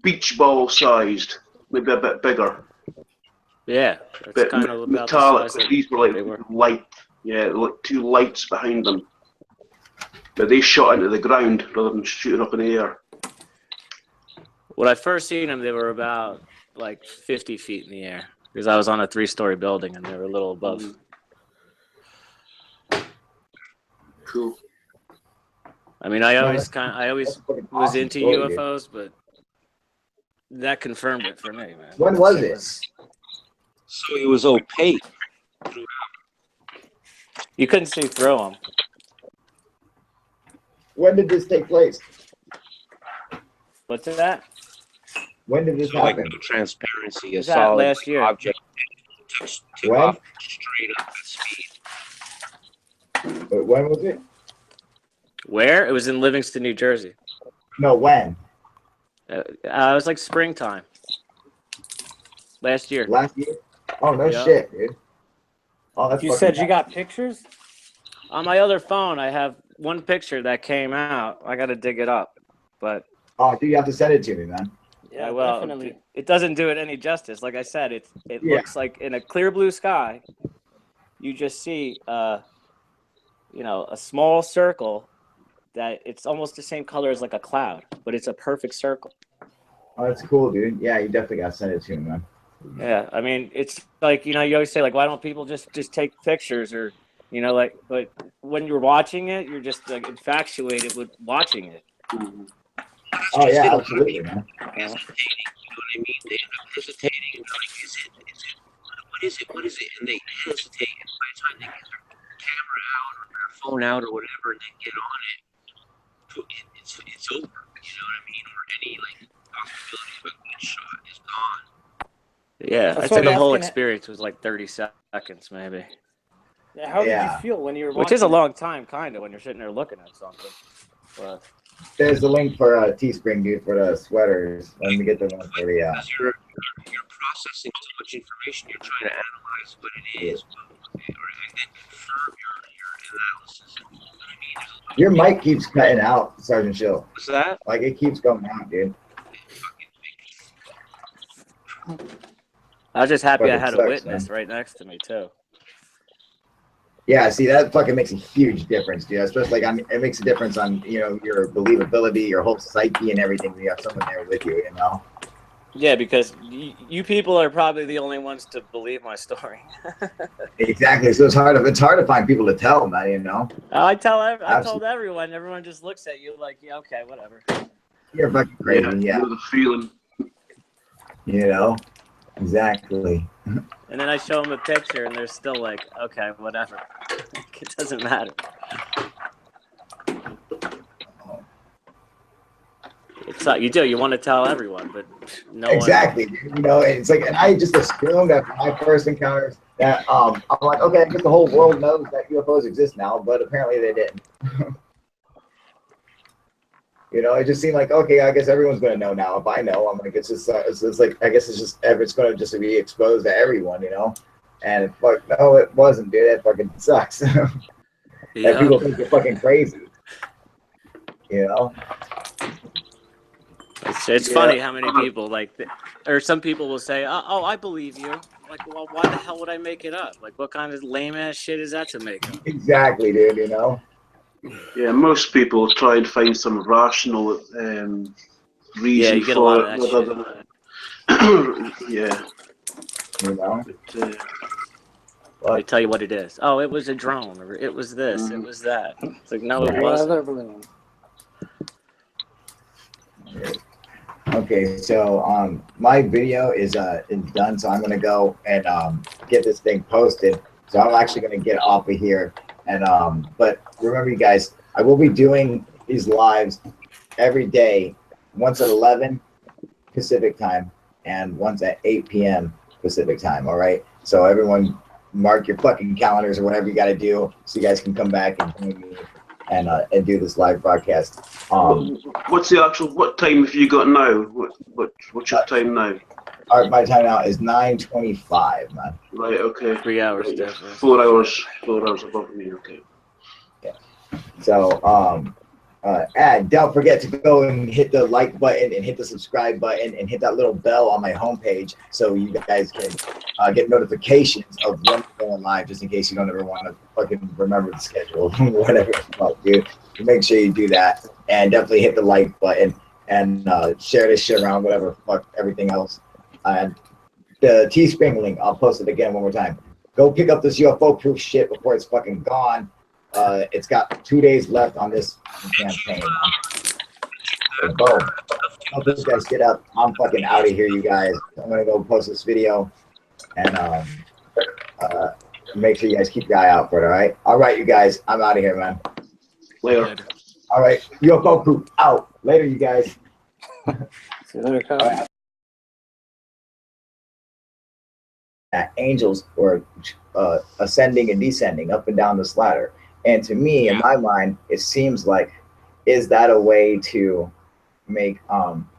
beach ball sized, maybe a bit bigger. Yeah, that's kind of about metallic. the size These were like light, like two lights behind them. But they shot into the ground rather than shooting up in the air. When I first seen them, they were about like 50 feet in the air because I was on a 3-story building and they were a little above. Cool. I mean, I always was into UFOs, but that confirmed it for me, man. When was it? So it was opaque. You couldn't see through them. When did this take place? What's that? When did this So like happen? no transparency, a Was that solid last year? object took When? off straight up at speed. But when was it? Where? It was in Livingston, New Jersey. No, when? It was like springtime. Last year. Last year? Oh, no Yeah. shit, dude. Oh, that's You fucking said you bad. got pictures? On my other phone, I have one picture that came out. I got to dig it up, but Oh, dude, you have to send it to me, man. Yeah, well, definitely. it doesn't do it any justice. Like I said, it Yeah. looks like in a clear blue sky, you just see, a small circle that it's almost the same color as like a cloud, but it's a perfect circle. Oh, that's cool, dude. Yeah, you definitely got to send it to me, man. Yeah, I mean, it's like, you always say, like, why don't people just take pictures or, like, but when you're watching it, you're just like infatuated with watching it. Oh, yeah, absolutely, man. Hesitating, you know what I mean? They end up hesitating and they're like, what is it? And they hesitate, and by the time they get their camera out or their phone out or whatever, and they get on it, it's over, you know what I mean? Or any, like, possibility of a good shot is gone. Yeah, That's I'd say what the I'm whole asking. experience was like 30 seconds, maybe. Yeah, how did Yeah. you feel when you were watching? Which is a long time, kind of, when you're sitting there looking at something. But There's the link for Teespring, dude, for the sweaters. Let me get the one for the. Because you're processing so much information, you're trying to analyze what it is, and then confirm your analysis. You know what I mean? There's a lot Your mic keeps cutting out, Sergeant Shill. What's that? Like, it keeps going out, dude. I was just happy I Fucking had a sucks, witness man. right next to me, too. Yeah, see, that fucking makes a huge difference, dude. Especially, like, it makes a difference on, your believability, your whole psyche and everything. When you have someone there with you, Yeah, because you people are probably the only ones to believe my story. Exactly. So it's hard to find people to tell, man, I told Absolutely. everyone. Everyone just looks at you like, yeah, okay, whatever. You're fucking crazy, yeah. You know the feeling. Exactly. And then I show them a picture, and they're still like, okay, whatever. It doesn't matter. It's not, you want to tell everyone, but no Exactly. It's like, and I just assumed after my first encounters that I'm like, okay, I guess the whole world knows that UFOs exist now, but apparently they didn't. It just seemed like, okay, I guess everyone's gonna know now. If I know, I'm like, it's like, I guess it's gonna just be exposed to everyone, And no, it wasn't, dude. That fucking sucks. one. That people think you're fucking crazy. It's funny how many people or some people will say, "Oh, I believe you." Like, well, why the hell would I make it up? Like, what kind of lame ass shit is that to make up? Exactly, dude. Yeah, most people try and find some rational reason you get a for lot of that it. Yeah. But They tell you what it is. Oh, it was a drone, or it was this, it was that. It's like, no, it wasn't. Weather balloon. Okay, so my video is done, so I'm gonna go and get this thing posted. So I'm actually gonna get off of here, and but remember, you guys, I will be doing these lives every day, once at 11 Pacific time and once at 8 p.m. Pacific time. All right, so everyone mark your fucking calendars or whatever you got to do, so you guys can come back and join me and do this live broadcast. What's the actual, what time have you got now? What's your time now? All right, my time now is 9:25, man. Right, okay. 3 hours Right, difference. 4 hours, 4 hours above me, okay. So, and don't forget to go and hit the like button and hit the subscribe button and hit that little bell on my homepage so you guys can get notifications of when we're going live, just in case you don't ever want to fucking remember the schedule, whatever the fuck, dude. Make sure you do that, and definitely hit the like button and share this shit around, whatever fuck everything else. And the Teespring link, I'll post it again one more time. Go pick up this UFO proof shit before it's fucking gone. It's got 2 days left on this campaign. So boom. Hope this guys get up. I'm fucking out of here, you guys. I'm gonna go post this video and make sure you guys keep your eye out for it. All right, you guys. I'm out of here, man. Later. All right, UFO proof out. Later, you guys. See you later, Kyle. Angels were ascending and descending up and down this ladder. And to me, in my mind, it seems like, is that a way to make,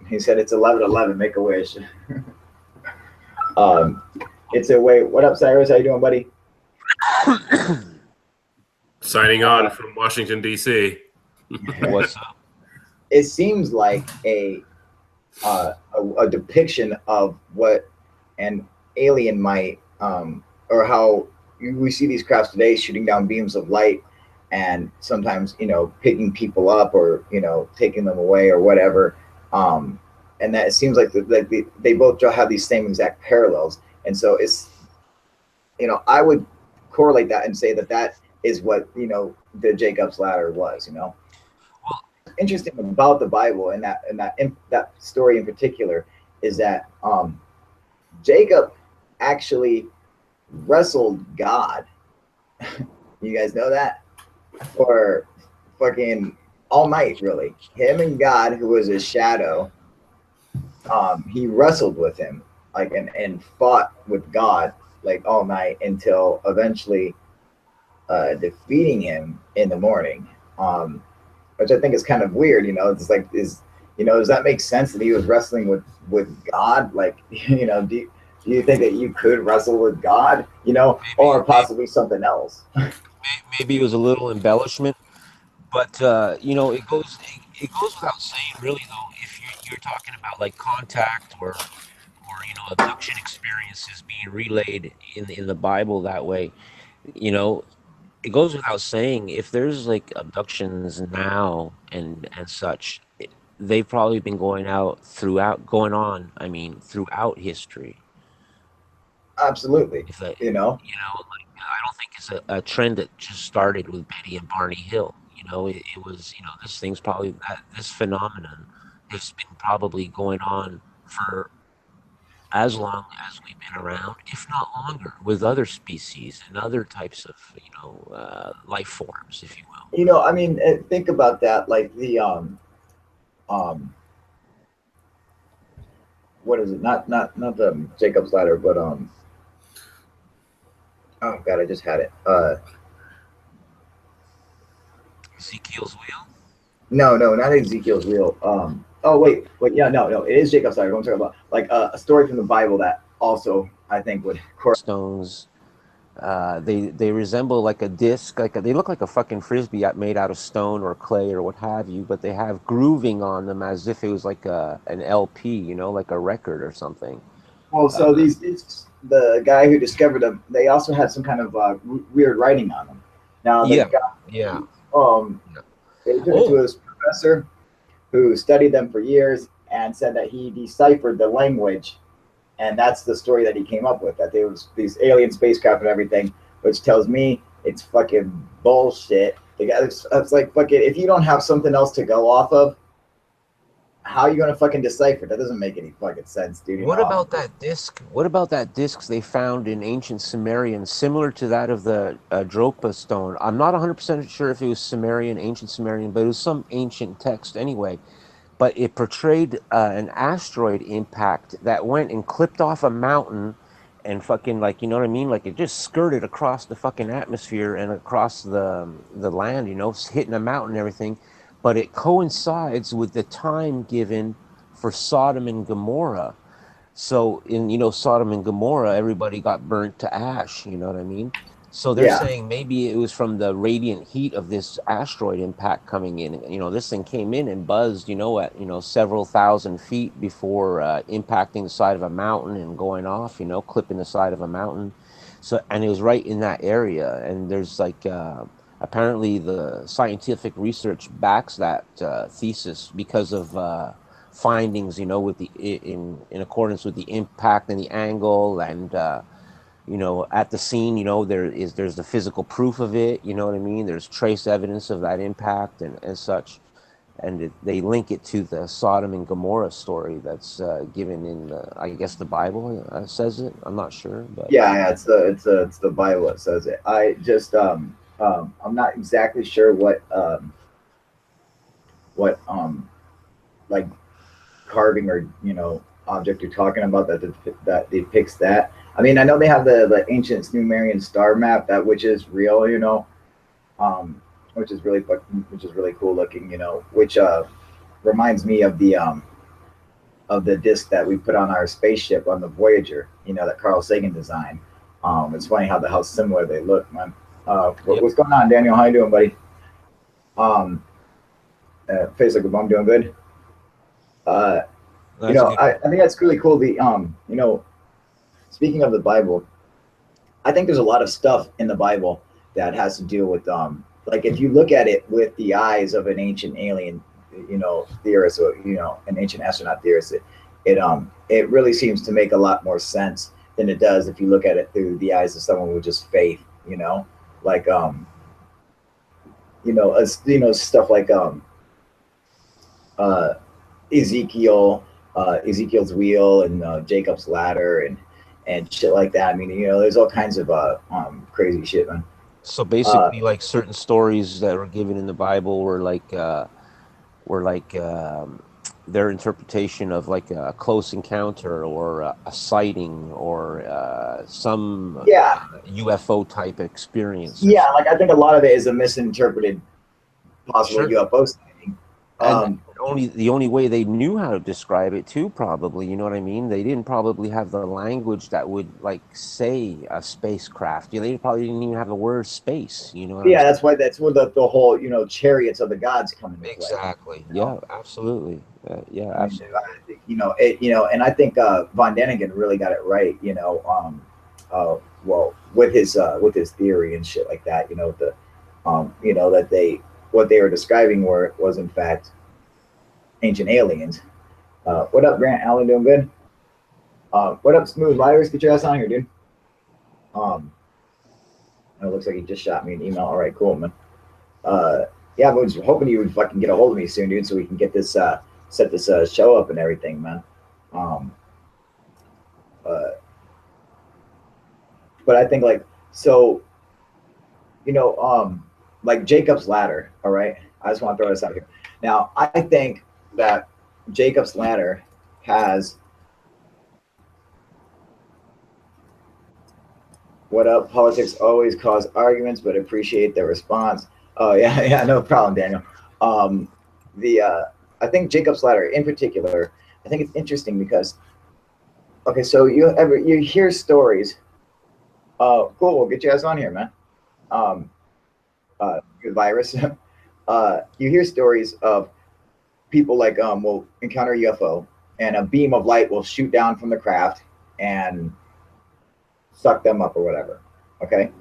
he said it's 11:11, make a wish. It's a way, what up, Cyrus? How you doing, buddy? Signing on from Washington, D.C. What's up? It seems like a depiction of what an alien might, or how we see these crafts today shooting down beams of light and sometimes, you know, picking people up or, you know, taking them away or whatever. And that it seems like they both have these same exact parallels. And so it's, you know, I would correlate that and say that that is what, you know, the Jacob's ladder was, you know. Interesting about the Bible and that story in particular is that Jacob actually wrestled God. You guys know that? For fucking all night, really. Him and God, who was a shadow, he wrestled with him, like, and fought with God like all night until eventually defeating him in the morning. Which I think is kind of weird, you know. It's like, does that make sense that he was wrestling with God? Like, you know, do you think that you could wrestle with God, you know, or possibly something else? Maybe it was a little embellishment, but you know, it goes without saying, really, though, if you're talking about like contact or you know, abduction experiences being relayed in the Bible that way, you know, it goes without saying, if there's like abductions now and such, they've probably been going on throughout history. Absolutely. You know, like, I don't think it's a trend that just started with Betty and Barney Hill. You know, it was, you know, this thing's probably, this phenomenon has been probably going on for as long as we've been around, if not longer, with other species and other types of, you know, life forms, if you will. You know, I mean, think about that, like the what is it? Not the Jacob's ladder, but oh god, I just had it. Ezekiel's wheel? No, not Ezekiel's wheel. Oh wait, yeah, no, it is Jacob's ladder. I'm talking about like a story from the Bible that also I think would stones. They resemble like a disc, they look like a fucking frisbee made out of stone or clay or what have you, but they have grooving on them as if it was like an LP, you know, like a record or something. Well, so these the guy who discovered them, they also had some kind of weird writing on them. Now, they took it to his professor, who studied them for years and said that he deciphered the language, and that's the story that he came up with, that there was these alien spacecraft and everything, which tells me it's fucking bullshit. It's like fucking, if you don't have something else to go off of, how are you gonna fucking decipher? That doesn't make any fucking sense, dude. What about that disc? What about that disc they found in ancient Sumerian, similar to that of the Dropa stone? I'm not 100% sure if it was Sumerian, ancient Sumerian, but it was some ancient text anyway. But it portrayed an asteroid impact that went and clipped off a mountain and fucking, like, you know what I mean? Like, it just skirted across the fucking atmosphere and across the land, you know, hitting a mountain and everything. But it coincides with the time given for Sodom and Gomorrah. So in, you know, Sodom and Gomorrah, everybody got burnt to ash, you know what I mean? So they're saying maybe it was from the radiant heat of this asteroid impact coming in. You know, this thing came in and buzzed, you know, at, you know, several thousand feet before impacting the side of a mountain and going off, you know, clipping the side of a mountain. So, and it was right in that area. And there's like, apparently the scientific research backs that thesis because of findings, you know, with the in accordance with the impact and the angle, and you know, at the scene, you know, there's the physical proof of it, you know what I mean? There's trace evidence of that impact and such, and they link it to the Sodom and Gomorrah story that's given in the, I guess the Bible says it. I'm not sure, but yeah, it's the Bible that says it. I just I'm not exactly sure what like carving or, you know, object you're talking about that depicts that. I mean, I know they have the ancient Sumerian star map, that which is real, you know, which is really cool looking, you know, which reminds me of the disc that we put on our spaceship on the Voyager, you know, that Carl Sagan designed. It's funny how similar they look, man. What's going on, Daniel? How you doing, buddy? Face like a bum, doing good. You know, I think that's really cool. The you know, speaking of the Bible, I think there's a lot of stuff in the Bible that has to do with like, if you look at it with the eyes of an ancient alien, you know, theorist, or, you know, an ancient astronaut theorist, it really seems to make a lot more sense than it does if you look at it through the eyes of someone with just faith, you know, like you know, stuff like Ezekiel's wheel and Jacob's ladder and shit like that. I mean, you know, there's all kinds of crazy shit, man. so basically, like, certain stories that were given in the Bible were like their interpretation of like a close encounter or a sighting or some UFO type experience. Yeah, like, I think a lot of it is a misinterpreted possible UFO sighting. And the only way they knew how to describe it too, probably, you know what I mean? They didn't probably have the language that would, like, say a spacecraft. They probably didn't even have the word space, you know what Yeah, that's where the whole, you know, chariots of the gods come into play. Exactly. Yeah, absolutely. Yeah, absolutely. You know, you know, and I think Von Däniken really got it right, you know, well, with his theory and shit like that, you know, you know, that what they were describing was in fact ancient aliens. What up, Grant? Allen, doing good? What up, Smooth Virus? Get your ass on here, dude. It looks like he just shot me an email. All right, cool, man. Yeah, I was hoping you would fucking get a hold of me soon, dude, so we can get this set this show up and everything, man. But I think, like, so, you know, like Jacob's ladder. All right, I just want to throw this out here. Now, I think that Jacob's ladder has. What up? Politics always cause arguments, but appreciate the response. Oh yeah, no problem, Daniel. I think Jacob's ladder in particular, I think it's interesting because, okay, so you hear stories. Cool, we'll get you guys on here, man. Good virus. You hear stories of people like will encounter a UFO and a beam of light will shoot down from the craft and suck them up or whatever. Okay.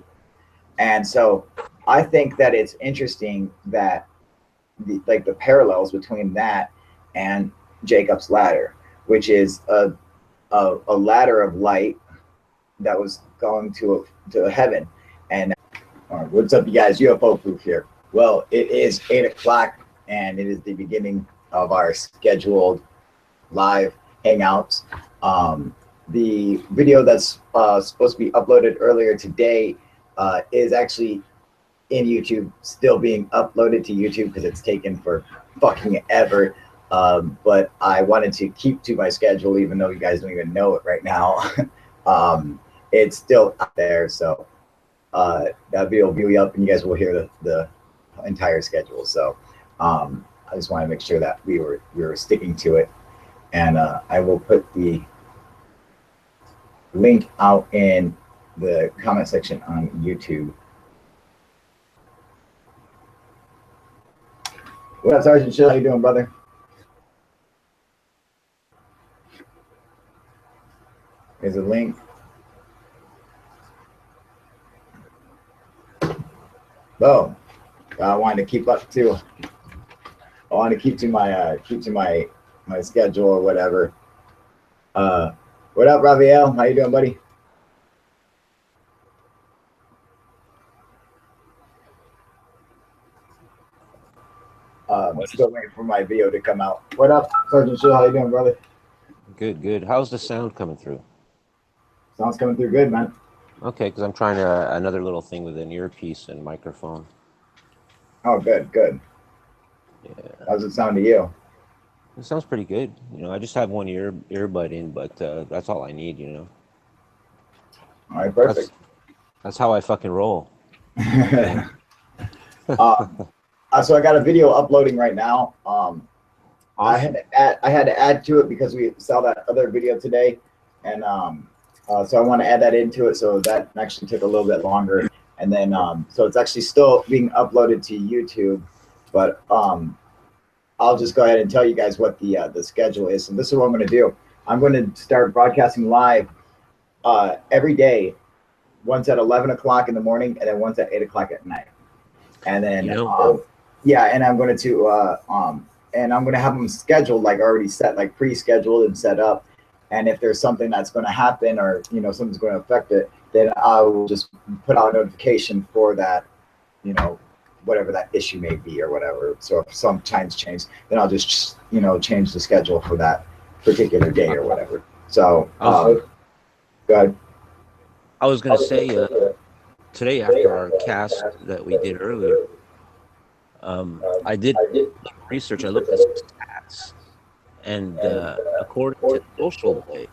And so I think that it's interesting that the parallels between that and Jacob's ladder, which is a ladder of light that was going to a heaven, All right, what's up, you guys? UFO Proof here. Well, it is 8 o'clock, and it is the beginning of our scheduled live hangouts. The video that's supposed to be uploaded earlier today is actually in YouTube, still being uploaded to YouTube because it's taken for fucking ever. But I wanted to keep to my schedule, even though you guys don't even know it right now. It's still out there, so that video will be up, and you guys will hear the entire schedule. So I just want to make sure that we were sticking to it, and I will put the link out in the comment section on YouTube. What up, Sergeant Chill? How you doing, brother? There's a link. Boom. I wanted to keep up too. I want to keep to my schedule or whatever. What up, Raviel? How you doing, buddy? Still waiting for my video to come out. What up, Sergeant Chill? How you doing, brother? Good, good. How's the sound coming through? Sounds coming through good, man. Okay, because I'm trying another little thing with an earpiece and microphone. Oh, good, good. Yeah. How's it sound to you? It sounds pretty good. You know, I just have one earbud in, but that's all I need, you know. All right, perfect. That's how I fucking roll. So I got a video uploading right now. Awesome. I had to add to it because we saw that other video today, and so I want to add that into it. So that actually took a little bit longer, and then so it's actually still being uploaded to YouTube, but I'll just go ahead and tell you guys what the schedule is. And this is what I'm going to do. I'm going to start broadcasting live every day, once at 11 o'clock in the morning, and then once at 8 o'clock at night. And then yeah, and I'm going to have them scheduled, like already set, like pre-scheduled and set up. And if there's something that's going to happen, or something's going to affect it, then I will just put out a notification for that, whatever that issue may be or whatever. So if some times change, then I'll just change the schedule for that particular day or whatever. So go ahead. I was going to say today after our cast that we did earlier, I did research. I looked at stats, and according to Social Blade,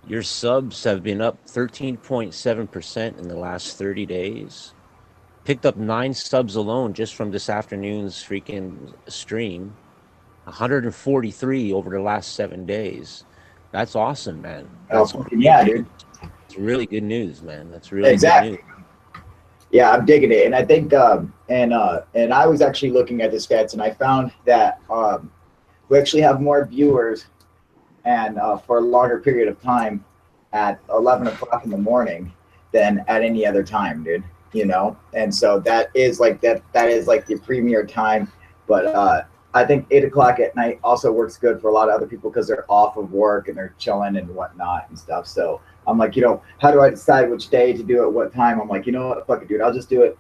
your subs have been up 13.7% in the last 30 days. Picked up 9 subs alone just from this afternoon's freaking stream. 143 over the last 7 days. That's awesome, man. That's yeah, dude. It's really good news, man. That's really exactly. good news. Yeah, I'm digging it, and I think and I was actually looking at the stats, and I found that we actually have more viewers and for a longer period of time at 11 o'clock in the morning than at any other time, dude. And so that is like that is like the premier time. But I think 8 o'clock at night also works good for a lot of other people because they're off of work and they're chilling and whatnot and stuff. So I'm like, how do I decide which day to do it, what time? I'm like, what, fuck it, dude. I'll just do it,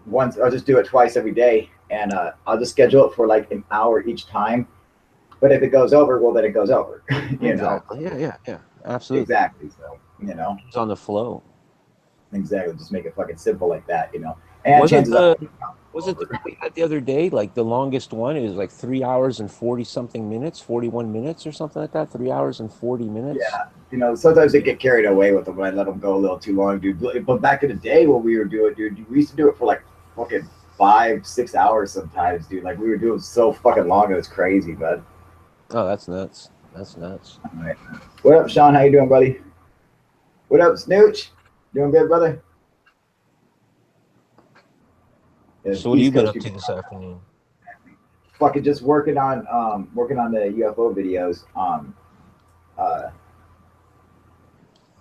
once. I'll just do it twice every day, and I'll just schedule it for like an hour each time. But if it goes over, well, then it goes over. Exactly. Yeah. Absolutely. Exactly. So it's on the flow. Exactly. Just make it fucking simple like that, And was it we had the other day, like the longest one? It was like 3 hours and 40 something minutes, 41 minutes or something like that. 3 hours and 40 minutes. Yeah. Sometimes they get carried away with them when I let them go a little too long, dude. But back in the day when we were doing, dude, we used to do it for like fucking 5-6 hours sometimes, dude. Like we were doing so fucking long, it was crazy, bud. Oh, that's nuts. That's nuts. All right. What up, Sean? How you doing, buddy? What up, Snooch? Doing good, brother? Yeah, so what have you been up to this afternoon? Fucking just working on the UFO videos.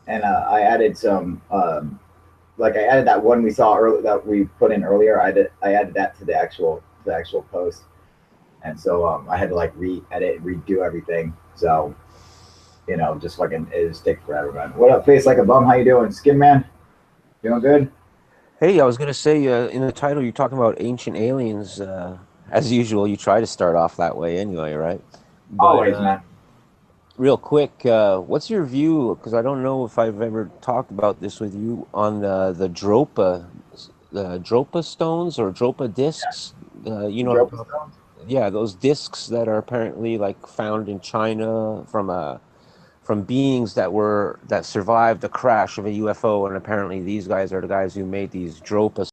And I added some I added that one we saw earlier that we put in earlier. I added that to the actual post. And so I had to like re-edit, redo everything. So just fucking it just takes forever, man. What up, face like a bum? How you doing, Skin Man? Doing good? Hey, I was gonna say, in the title you're talking about ancient aliens. As usual, you try to start off that way anyway, right? But Always, man. real quick, what's your view? Because I don't know if I've ever talked about this with you on the Dropa stones or Dropa discs. You know, Dropa stones? yeah, those discs that are apparently like found in China from beings that survived the crash of a UFO, and apparently these guys are the guys who made these Dropa